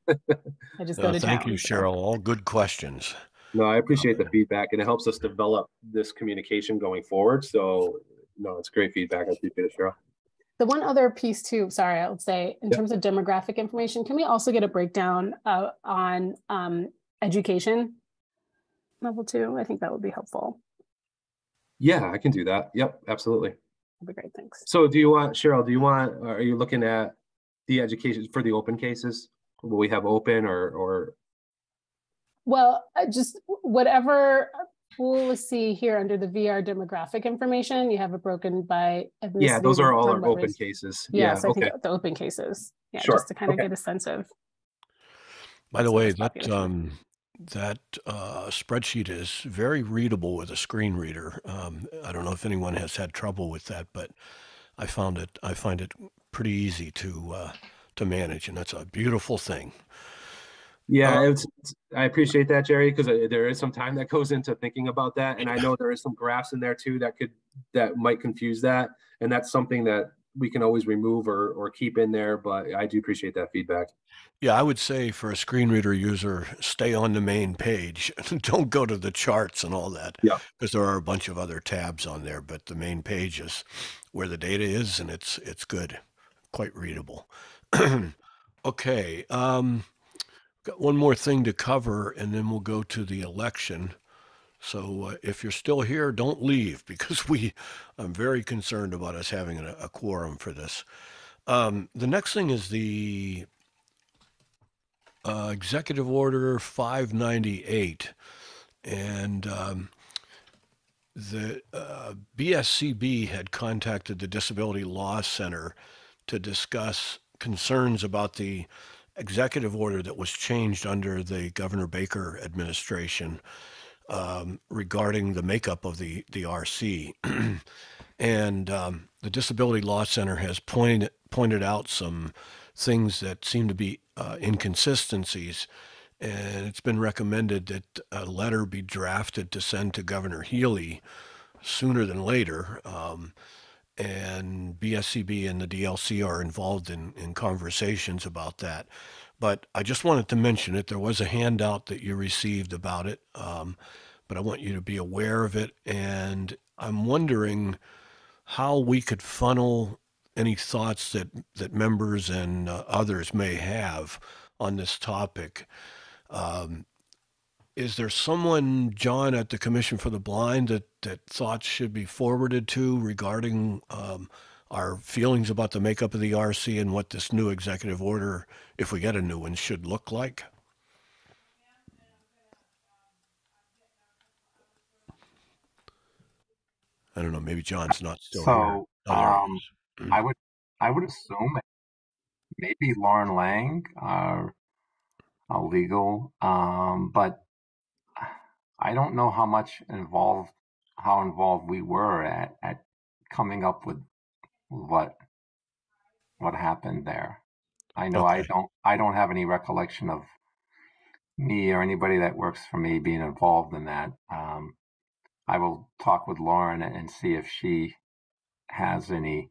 I just go to town. Thank you, Cheryl. All good questions. No, I appreciate the feedback, and it helps us develop this communication going forward. So, no, it's great feedback. I appreciate it, Cheryl. The one other piece too, sorry, I would say in Yep. terms of demographic information, can we also get a breakdown on education level 2? I think that would be helpful. Yeah, I can do that. Yep, absolutely. That'd be great, thanks. So do you want, Cheryl, are you looking at the education for the open cases? Will we have open or? Well, just whatever we'll see here under the VR demographic information, you have it broken by ethnicity. Yeah, those are all our open race. cases. Yes, Yeah, I okay. think the open cases. Yeah, Sure. just to kind of Okay. get a sense of. By the way, that spreadsheet is very readable with a screen reader. I don't know if anyone has had trouble with that, but I find it pretty easy to manage, and that's a beautiful thing. Yeah, I appreciate that, Jerry, because there is some time that goes into thinking about that, and I know there is some graphs in there too that might confuse that, and that's something that we can always remove or keep in there. But I do appreciate that feedback. Yeah, I would say for a screen reader user, stay on the main page. Don't go to the charts and all that. Yeah. Because there are a bunch of other tabs on there, but the main page is where the data is, and it's good, quite readable. Okay. Got one more thing to cover, and then we'll go to the election. So if you're still here, don't leave, because I'm very concerned about us having a quorum for this. The next thing is the Executive Order 598, and the BSCB had contacted the Disability Law Center to discuss concerns about the executive order that was changed under the Governor Baker administration regarding the makeup of the RC. And the Disability Law Center has pointed out some things that seem to be inconsistencies, and it's been recommended that a letter be drafted to send to Governor Healy sooner than later. And BSCB and the DLC are involved in conversations about that. But I just wanted to mention it. There was a handout that you received about it, but I want you to be aware of it. And I'm wondering how we could funnel any thoughts that members and others may have on this topic. Is there someone, John, at the Commission for the Blind that thoughts should be forwarded to regarding our feelings about the makeup of the RC and what this new executive order, if we get a new one, should look like? I don't know. Maybe John's not still here. So I would assume maybe Lauren Lang, our legal, but I don't know how involved we were at coming up with what happened there. I know Okay. I don't have any recollection of me or anybody that works for me being involved in that. I will talk with Lauren and see if she has any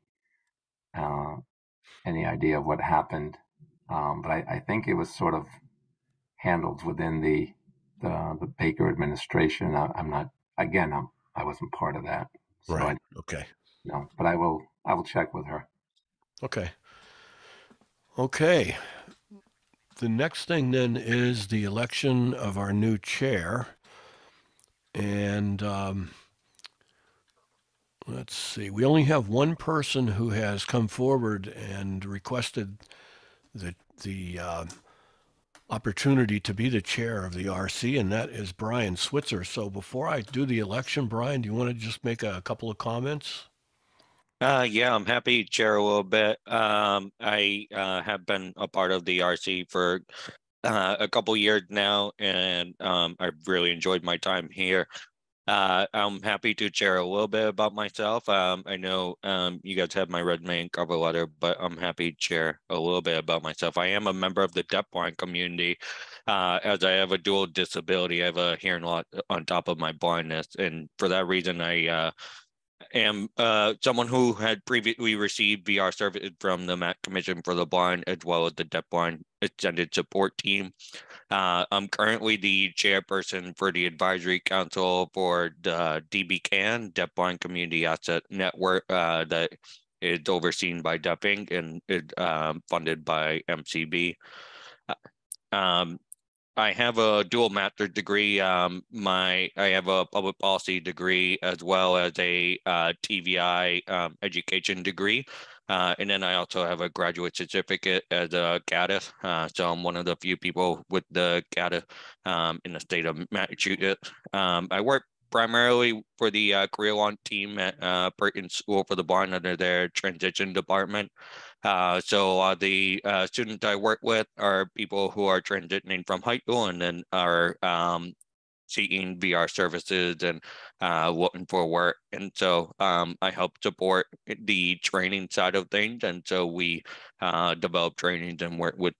idea of what happened. But I think it was sort of handled within the Baker administration. I'm not, again, I wasn't part of that. So Right. Okay. No, but I will check with her. Okay. Okay. The next thing then is the election of our new chair. And let's see, we only have one person who has come forward and requested the opportunity to be the chair of the RC, and that is Brian Switzer. So before I do the election, Brian, do you want to just make a couple of comments? Yeah, I'm happy to share a little bit. I have been a part of the RC for a couple years now, and I've really enjoyed my time here. I'm happy to share a little bit about myself. I know you guys have my resume and cover letter, but I'm happy to share a little bit about myself. I am a member of the deafblind community. As I have a dual disability, I have a hearing loss on top of my blindness, and for that reason, I am someone who had previously received VR services from the MAC Commission for the Blind, as well as the Deafblind extended support team. I'm currently the chairperson for the advisory council for the DBCAN, Deaf Blind Community Asset Network, that is overseen by Deaf Inc. and is funded by MCB. I have a dual master's degree. I have a public policy degree as well as a TVI education degree. And then I also have a graduate certificate as a CADIS. So I'm one of the few people with the CADIS in the state of Massachusetts. I work primarily for the career launch team at Perkins School for the Blind under their transition department. So the students I work with are people who are transitioning from high school and then are seeking VR services and looking for work. And so I help support the training side of things. And so we develop trainings and work with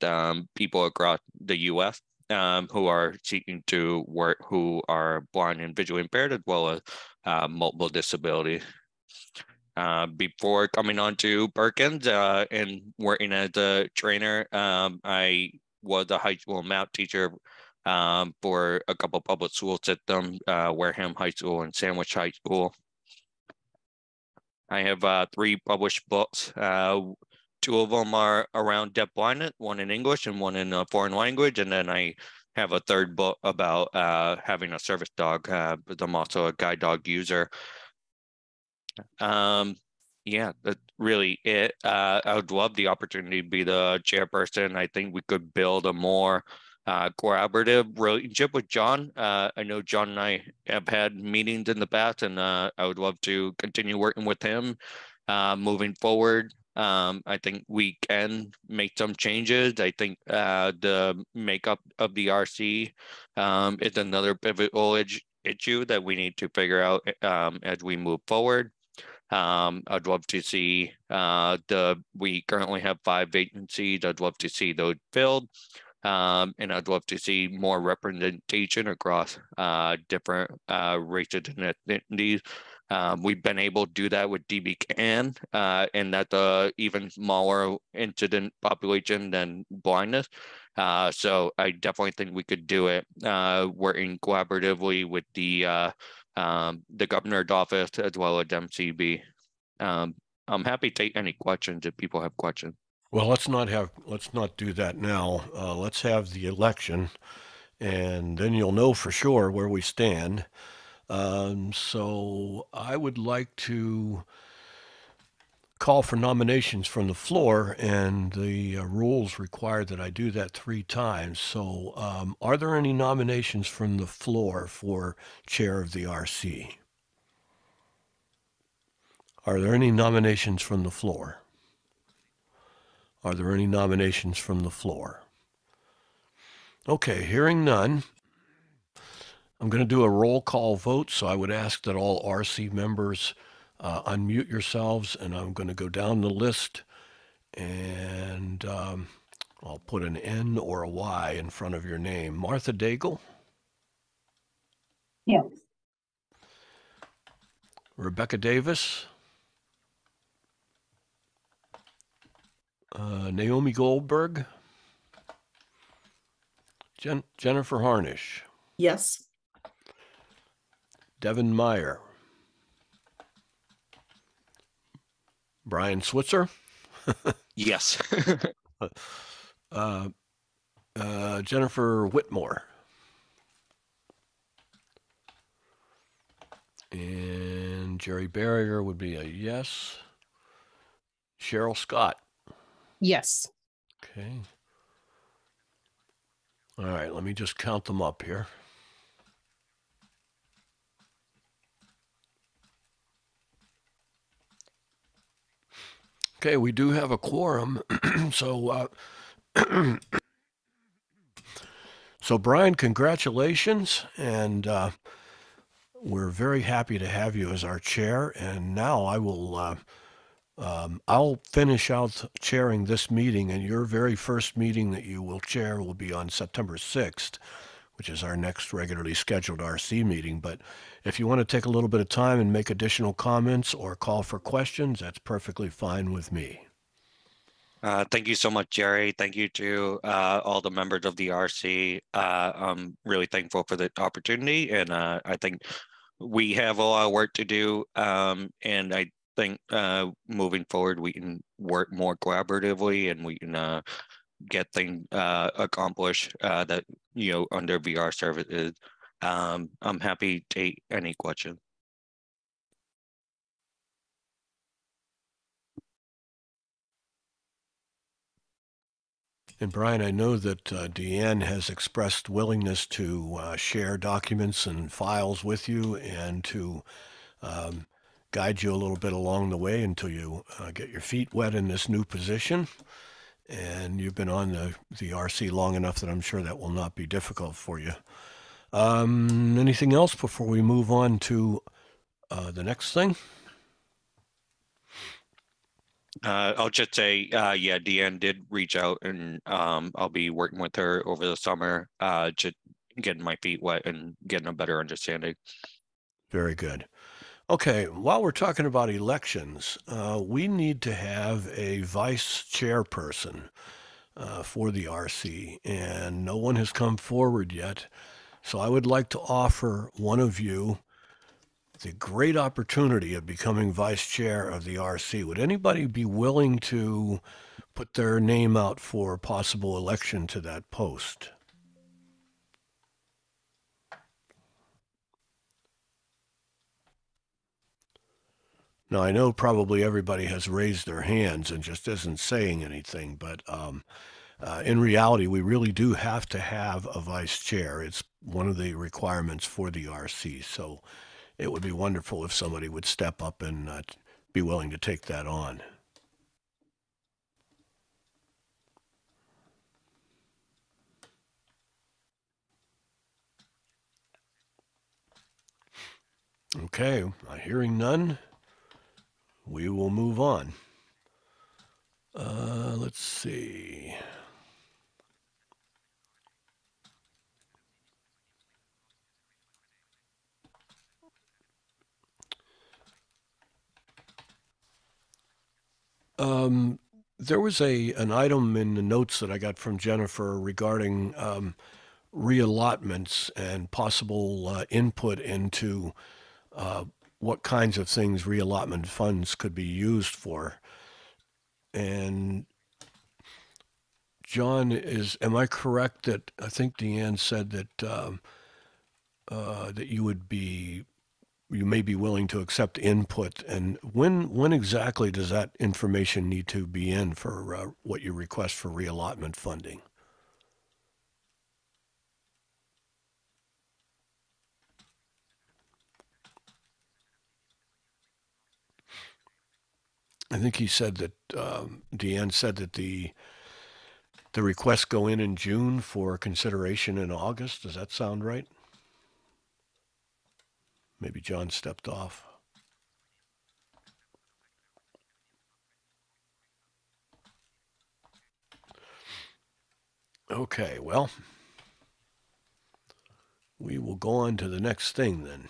people across the U.S. Who are seeking to work, who are blind and visually impaired, as well as multiple disabilities. Before coming on to Perkins and working as a trainer, I was a high school math teacher for a couple public school systems, Wareham High School and Sandwich High School. I have 3 published books. 2 of them are around deaf blindness, one in English and one in a foreign language. And then I have a 3rd book about having a service dog, but I'm also a guide dog user. Yeah, that's really it. I would love the opportunity to be the chairperson. I think we could build a more collaborative relationship with John. I know John and I have had meetings in the past, and I would love to continue working with him moving forward. I think we can make some changes. I think the makeup of the RC is another pivotal issue that we need to figure out as we move forward. I'd love to see we currently have 5 vacancies. I'd love to see those filled. And I'd love to see more representation across different races and ethnicities. We've been able to do that with DBCAN, and that's an even smaller incident population than blindness. So I definitely think we could do it working collaboratively with the governor's office as well as MCB. I'm happy to take any questions if people have questions. Well, let's not do that now. Let's have the election, and then you'll know for sure where we stand. So I would like to call for nominations from the floor, and the rules require that I do that 3 times. So are there any nominations from the floor for chair of the RC? Are there any nominations from the floor? Are there any nominations from the floor? Okay, hearing none, I'm going to do a roll call vote, so I would ask that all RC members unmute yourselves, and I'm going to go down the list, and I'll put an N or a Y in front of your name. Martha Daigle? Yes. Rebecca Davis? Naomi Goldberg? Jennifer Harnish? Yes. Devin Meyer? Brian Switzer? Yes. Jennifer Whitmore? And Jerry Barrier would be a yes. Cheryl Scott? Yes. Okay. All right, let me just count them up here. Okay, we do have a quorum. So Brian, congratulations, and we're very happy to have you as our chair. And now I will I'll finish out chairing this meeting, and your very first meeting that you will chair will be on September 6th, which is our next regularly scheduled RC meeting. But if you want to take a little bit of time and make additional comments or call for questions, that's perfectly fine with me. Thank you so much, Jerry. Thank you to all the members of the RC. I'm really thankful for the opportunity, and I think we have a lot of work to do. And I think moving forward, we can work more collaboratively, and we can get things accomplished that under VR services. I'm happy to take any questions. And Brian, I know that Deanne has expressed willingness to share documents and files with you and to guide you a little bit along the way until you get your feet wet in this new position. And you've been on the RC long enough that I'm sure that will not be difficult for you. Anything else before we move on to the next thing? I'll just say, yeah, Deanne did reach out, and I'll be working with her over the summer, just getting my feet wet and getting a better understanding. Very good. Okay, while we're talking about elections, we need to have a vice chairperson for the RC, and no one has come forward yet. So I would like to offer one of you the great opportunity of becoming vice chair of the RC. Would anybody be willing to put their name out for possible election to that post? Now, I know probably everybody has raised their hands and just isn't saying anything, but in reality, we really do have to have a vice chair. It's one of the requirements for the RC. So it would be wonderful if somebody would step up and be willing to take that on. Okay, hearing none, we will move on. Let's see. There was an item in the notes that I got from Jennifer regarding reallotments and possible input into what kinds of things reallotment funds could be used for. And John, am I correct that I think Deanne said that that you may be willing to accept input, and when exactly does that information need to be in for what you request for reallotment funding? I think he said that Deanne said that the requests go in June for consideration in August. Does that sound right? Maybe John stepped off. Okay, well, we will go on to the next thing then.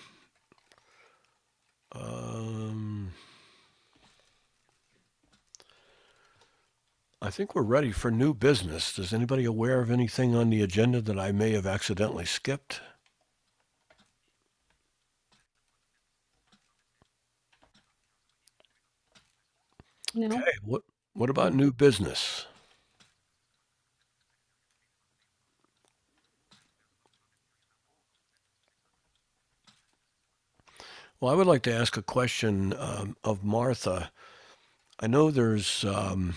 I think we're ready for new business. Is anybody aware of anything on the agenda that I may have accidentally skipped? No. Okay, what about new business? Well, I would like to ask a question of Martha. I know there's an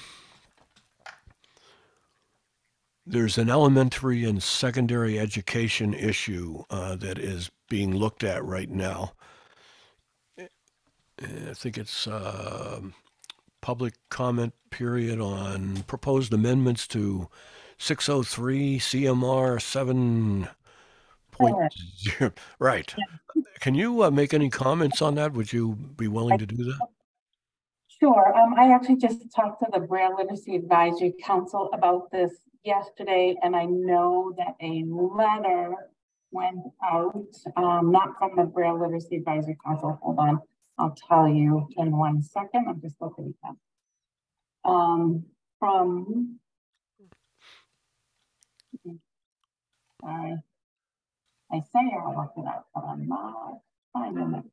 elementary and secondary education issue that is being looked at right now. I think it's public comment period on proposed amendments to 603 CMR 7.0. Right. Can you make any comments on that? Would you be willing to do that? Sure. I actually just talked to the Braille Literacy Advisory Council about this yesterday, and I know that a letter went out, not from the Braille Literacy Advisory Council. Hold on, I'll tell you in 1 second. I'm just looking at that. from, sorry, I say I'll look it up, but I'm not finding it.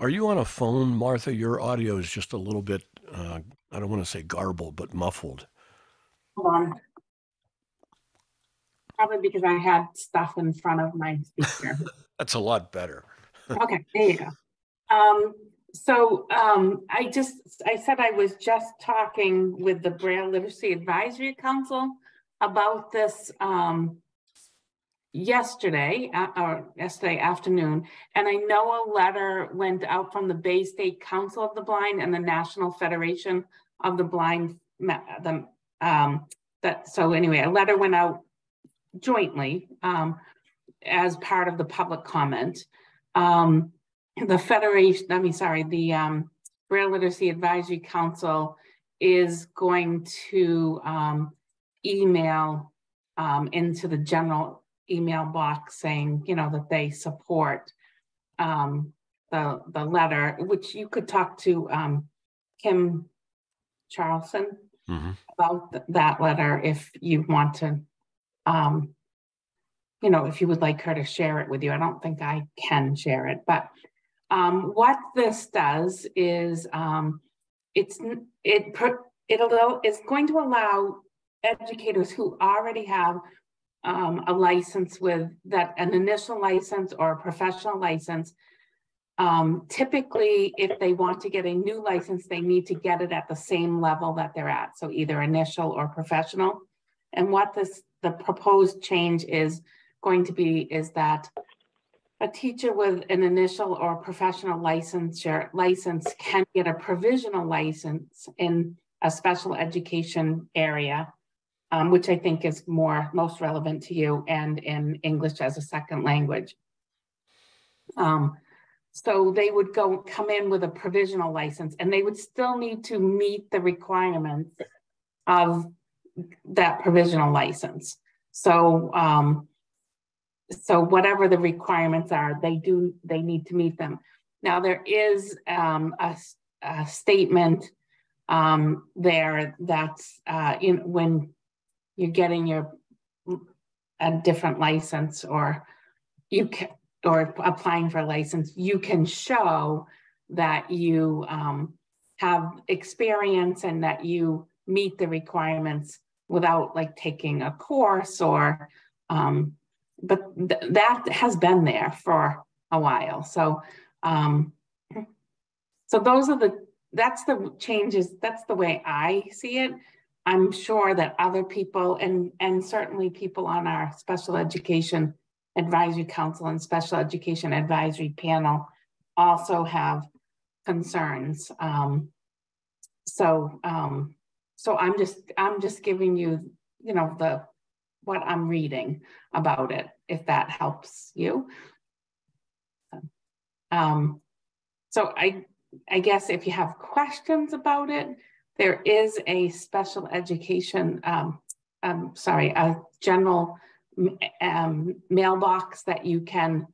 Are you on a phone, Martha? Your audio is just a little bit, I don't want to say garbled, but muffled. Hold on. Probably because I had stuff in front of my speaker. That's a lot better. Okay, there you go. I said I was just talking with the Braille Literacy Advisory Council about this yesterday afternoon, and I know a letter went out from the Bay State Council of the Blind and the National Federation of the Blind. So anyway, a letter went out jointly as part of the public comment. The Braille Literacy Advisory Council is going to email into the general email box saying, that they support the letter, which you could talk to Kim Charlson about that letter if you want to, if you would like her to share it with you. I don't think I can share it, but what this does is it's going to allow educators who already have a license with that, an initial license or a professional license. Typically, if they want to get a new license, they need to get it at the same level that they're at. So either initial or professional. And what the proposed change is going to be is that a teacher with an initial or professional license can get a provisional license in a special education area, which I think is most relevant to you, and in English as a second language. So they would come in with a provisional license, and they would still need to meet the requirements of that provisional license. So whatever the requirements are, they need to meet them. Now there is a statement there that's when you're getting a different license, or applying for a license, you can show that you have experience and that you meet the requirements without taking a course or but that has been there for a while. So that's the changes. That's the way I see it. I'm sure that other people and certainly people on our Special Education Advisory Council and Special Education Advisory Panel also have concerns. So I'm just giving you, what I'm reading about it, if that helps you. So I guess if you have questions about it, there is a special education, a general mailbox that you can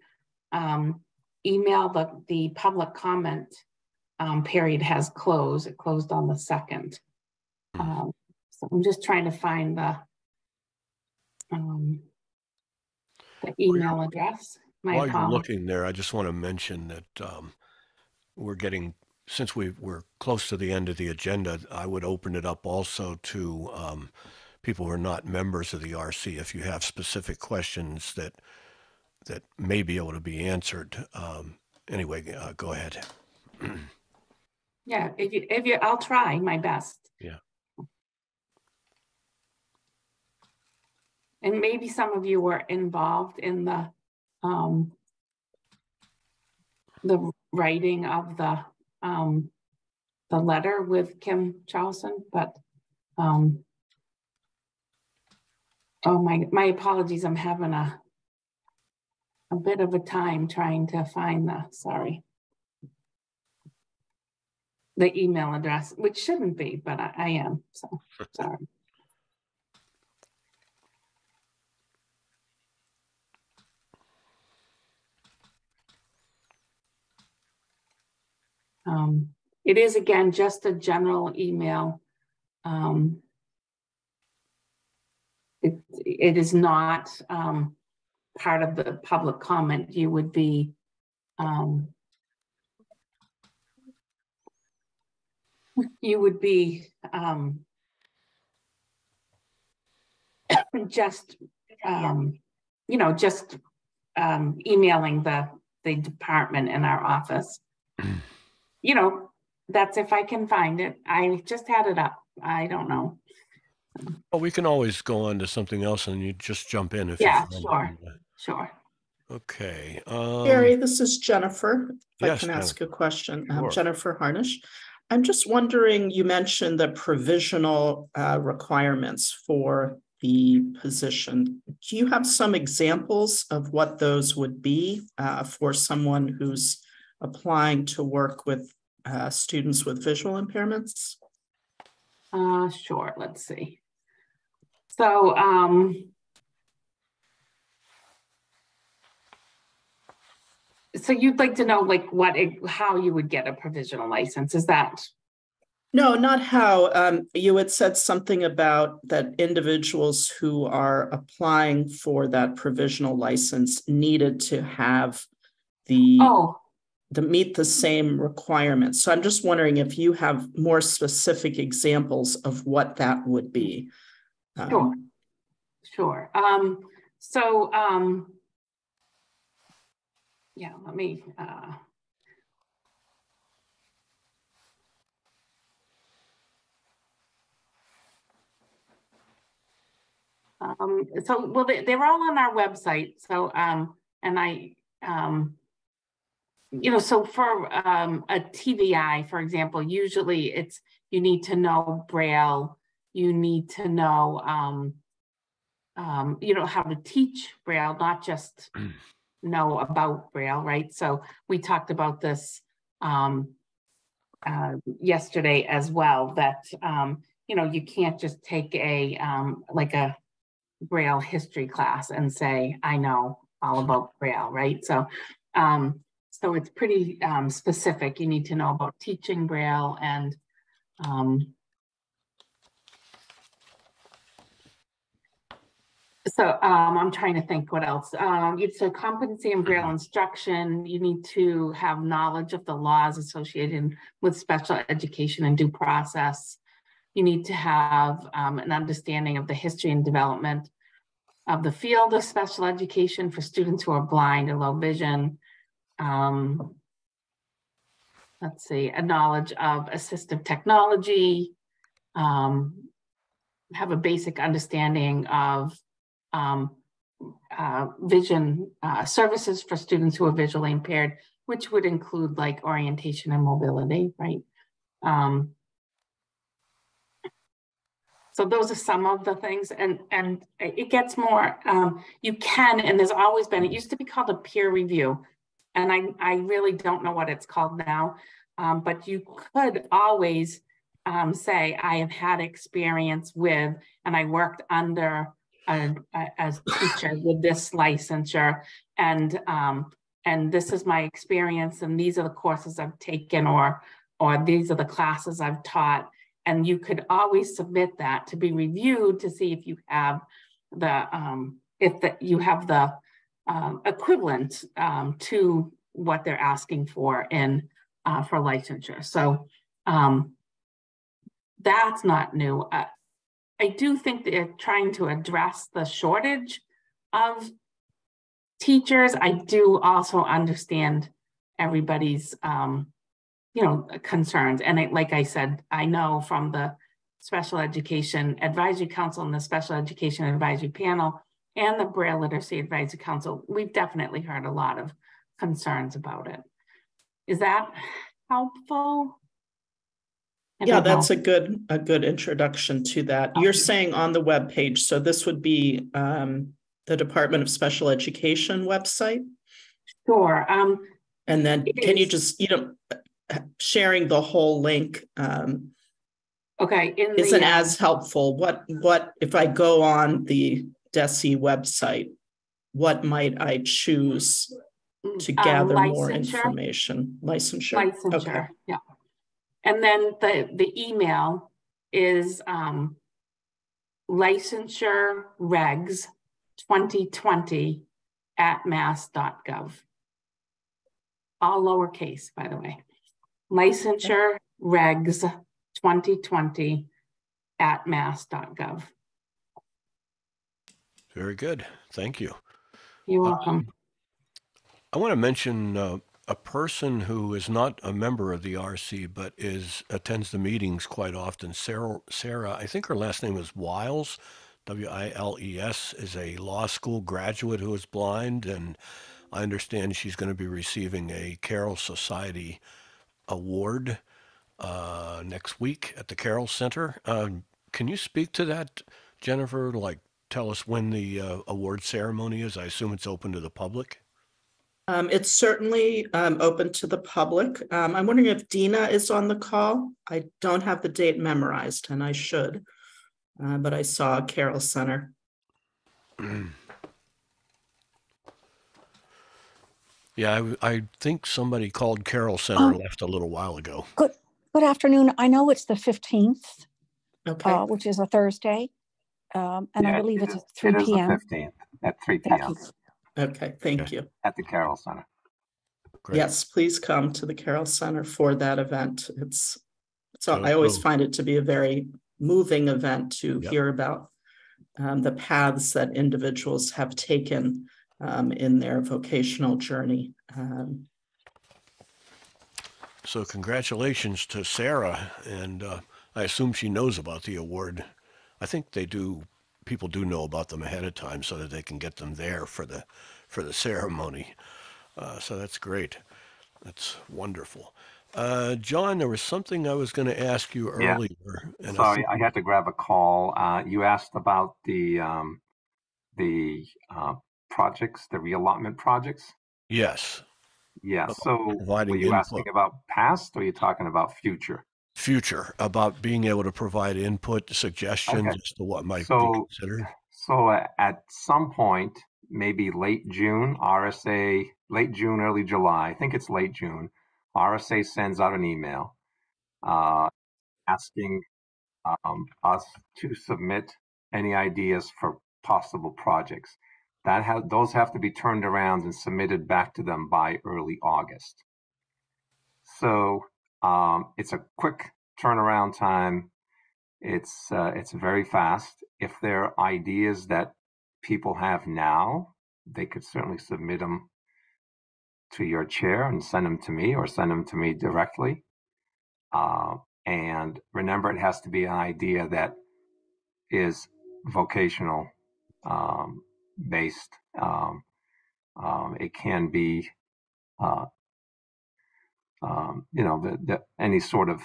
email. The public comment period has closed. It closed on the 2nd. So I'm just trying to find the email address. While you're looking there, I just want to mention that since we're close to the end of the agenda, I would open it up also to people who are not members of the RC. If you have specific questions that may be able to be answered. Anyway, go ahead. Yeah, if you, I'll try my best. Yeah. And maybe some of you were involved in the writing of the letter with Kim Charlson, but oh, my apologies. I'm having a bit of a time trying to find the email address, which shouldn't be, but I am, so sorry. It is, again, just a general email. It is not part of the public comment. You would be just just emailing the department in our office. That's if I can find it. I just had it up. I don't know. Well, we can always go on to something else and you just jump in if Yeah, you sure. Okay. Gary, this is Jennifer. If yes, I can ask a question. Sure. Jennifer Harnish. I'm just wondering, you mentioned the provisional requirements for the position. Do you have some examples of what those would be for someone who's applying to work with students with visual impairments? Sure, let's see. So, so you'd like to know like how you would get a provisional license, is that? No, not how. You had said something about that individuals who are applying for that provisional license needed to have to meet the same requirements. So I'm just wondering if you have more specific examples of what that would be. Sure. Yeah, let me, well, they're all on our website. So, and I, so for a TVI, for example, usually it's, you need to know Braille, you need to know, how to teach Braille, not just know about Braille, right? So we talked about this yesterday as well, that, you can't just take a, like a Braille history class and say, I know all about Braille, right? So, so it's pretty specific. You need to know about teaching Braille and so I'm trying to think what else. It's a competency in Braille instruction. You need to have knowledge of the laws associated with special education and due process. You need to have an understanding of the history and development of the field of special education for students who are blind or low vision. Let's see, a knowledge of assistive technology, have a basic understanding of vision services for students who are visually impaired, which would include like orientation and mobility, right? So those are some of the things, and it gets more, you can, and there's always been, it used to be called a peer review, and I really don't know what it's called now, but you could always say, I have had experience with, and I worked under a teacher with this licensure, and this is my experience, and these are the courses I've taken, or these are the classes I've taught. And you could always submit that to be reviewed to see if you have the you have the equivalent to what they're asking for in for licensure. So that's not new. I do think they're trying to address the shortage of teachers. I do also understand everybody's concerns. And like I said, I know from the Special Education Advisory Council and the Special Education Advisory Panel and the Braille Literacy Advisory Council, we've definitely heard a lot of concerns about it. Is that helpful? Yeah, that's a good introduction to that. Okay. You're saying on the webpage, so this would be the Department of Special Education website? Sure. And then can you just, sharing the whole link okay, isn't as helpful. What if I go on the DESE website, what might I choose to gather more information? Licensure? Licensure, okay. Yeah. And then the email is licensure regs 2020@mass.gov. All lowercase, by the way. Licensure regs 2020@mass.gov. Very good. Thank you. You're welcome. I want to mention a person who is not a member of the RC, but attends the meetings quite often. Sarah, I think her last name is Wiles, Wiles, is a law school graduate who is blind, and I understand she's going to be receiving a Carroll Society award next week at the Carroll Center. Can you speak to that, Jennifer? Like, tell us when the award ceremony is. I assume it's open to the public. It's certainly open to the public. I'm wondering if Dina is on the call. I don't have the date memorized, and I should, but I saw Carroll Center. Yeah, I think somebody called Carroll Center and left a little while ago. Good afternoon. I know it's the 15th, Okay. which is a Thursday, and I believe it's at 3 It is the p.m. 15th at 3 p.m. Okay, thank you. at the Carroll Center. Great. Yes, please come to the Carroll Center for that event. So I always find it to be a very moving event to Yep. hear about the paths that individuals have taken in their vocational journey. So congratulations to Sarah, and I assume she knows about the award. I think they do. People do know about them ahead of time so that they can get them there for the ceremony. So that's great. That's wonderful. John, there was something I was going to ask you earlier. And Sorry, I had to grab a call. You asked about the projects, the reallotment projects. Yes. Yeah. So were Providing you input. asking about past, or are you talking about future? Future, about being able to provide input, suggestions Okay. as to what might be So, considered. so at some point, maybe late June, RSA, late June, early July, I think it's late June, RSA sends out an email asking us to submit any ideas for possible projects. Those have to be turned around and submitted back to them by early August. So it's a quick turnaround time. It's very fast. If there are ideas that people have now, they could certainly submit them to your chair and send them to me, or send them to me directly. And remember, it has to be an idea that is vocational based. It can be, any sort of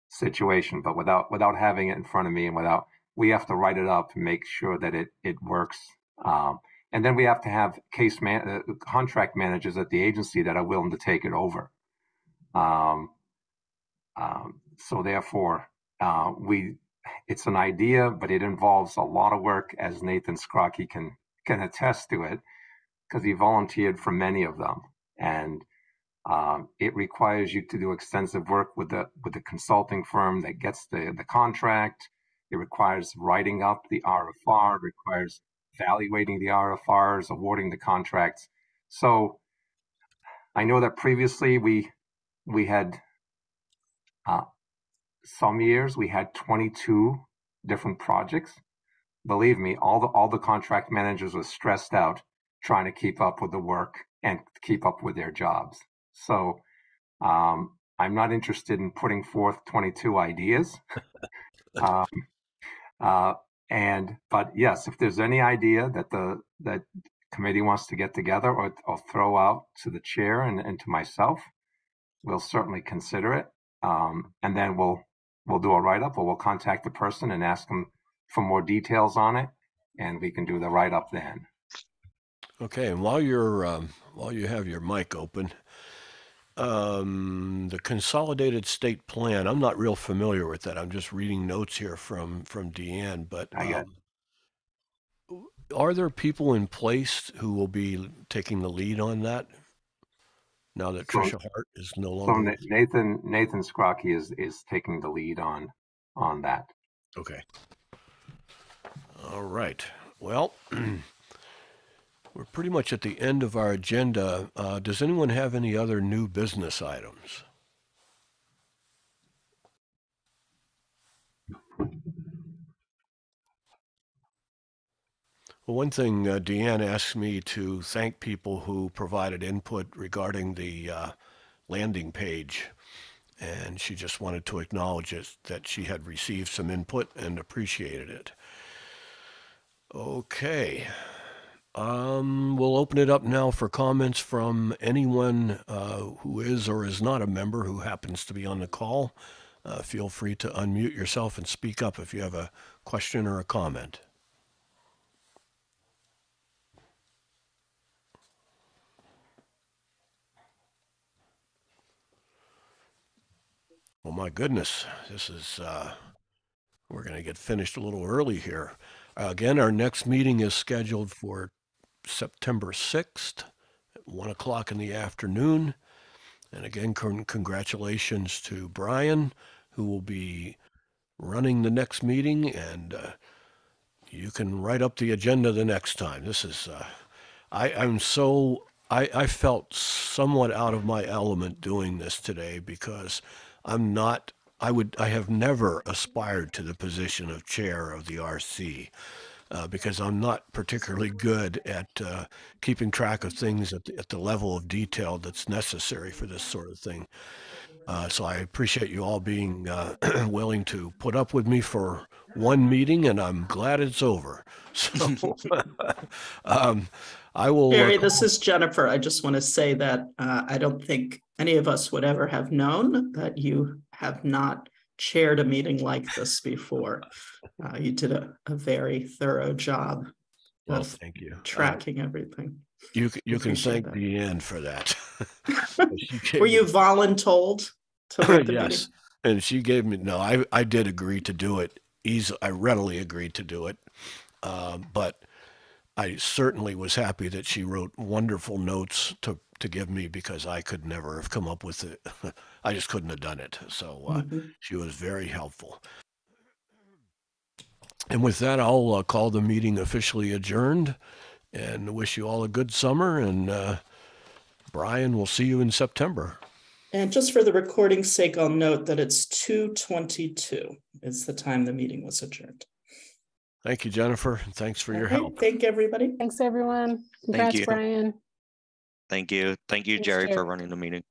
situation, but without having it in front of me, and we have to write it up and make sure that it works. And then we have to have contract managers at the agency that are willing to take it over. So therefore, it's an idea, but it involves a lot of work, as Nathan Scrocky can attest to it, because he volunteered for many of them. And it requires you to do extensive work with the consulting firm that gets the contract. It requires writing up the RFR, requires evaluating the RFRs, awarding the contracts. So I know that previously we had some years we had 22 different projects. Believe me, all the contract managers were stressed out trying to keep up with the work and keep up with their jobs. So I'm not interested in putting forth 22 ideas. But yes, if there's any idea that committee wants to get together or throw out to the chair and to myself, we'll certainly consider it. And then we'll do a write-up, or we'll contact the person and ask them for more details on it, and we can do the write-up then. Okay, and while you have your mic open, the consolidated state plan, I'm not real familiar with that. I'm just reading notes here from Deanne, but are there people in place who will be taking the lead on that? now that Tricia Hart is no So longer. Nathan Scrocky is taking the lead on that. Okay. All right. Well, we're pretty much at the end of our agenda. Does anyone have any other new business items? Well, one thing, Deanne asked me to thank people who provided input regarding the landing page, and she just wanted to acknowledge it, that she had received some input and appreciated it. Okay. We'll open it up now for comments from anyone who is or is not a member who happens to be on the call. Feel free to unmute yourself and speak up if you have a question or a comment. Oh my goodness, this is, we're going to get finished a little early here. Again, our next meeting is scheduled for September 6th at 1 o'clock in the afternoon. And again, congratulations to Brian, who will be running the next meeting, and you can write up the agenda the next time. This is, I felt somewhat out of my element doing this today because I have never aspired to the position of chair of the RC. Because I'm not particularly good at keeping track of things at the level of detail that's necessary for this sort of thing. So I appreciate you all being willing to put up with me for one meeting, and I'm glad it's over. So I will. Jerry, this is Jennifer. I just want to say that I don't think any of us would ever have known that you have not chaired a meeting like this before. You did a very thorough job of thank you. tracking everything. You can thank that. Deanne for that. Were you voluntold to lead the yes, meeting? And she gave me, no, I did agree to do it. I readily agreed to do it. But I certainly was happy that she wrote wonderful notes to give me, because I could never have come up with it. I just couldn't have done it. So she was very helpful. And with that, I'll call the meeting officially adjourned and wish you all a good summer. And Brian, we'll see you in September. And just for the recording's sake, I'll note that it's 2:22 is the time the meeting was adjourned. Thank you, Jennifer. Thanks for your help. Thank everybody. Thanks, everyone. Congrats, Thank you. Brian. Thank you. Thank you, Thanks, Jerry, Jerry. for running the meeting.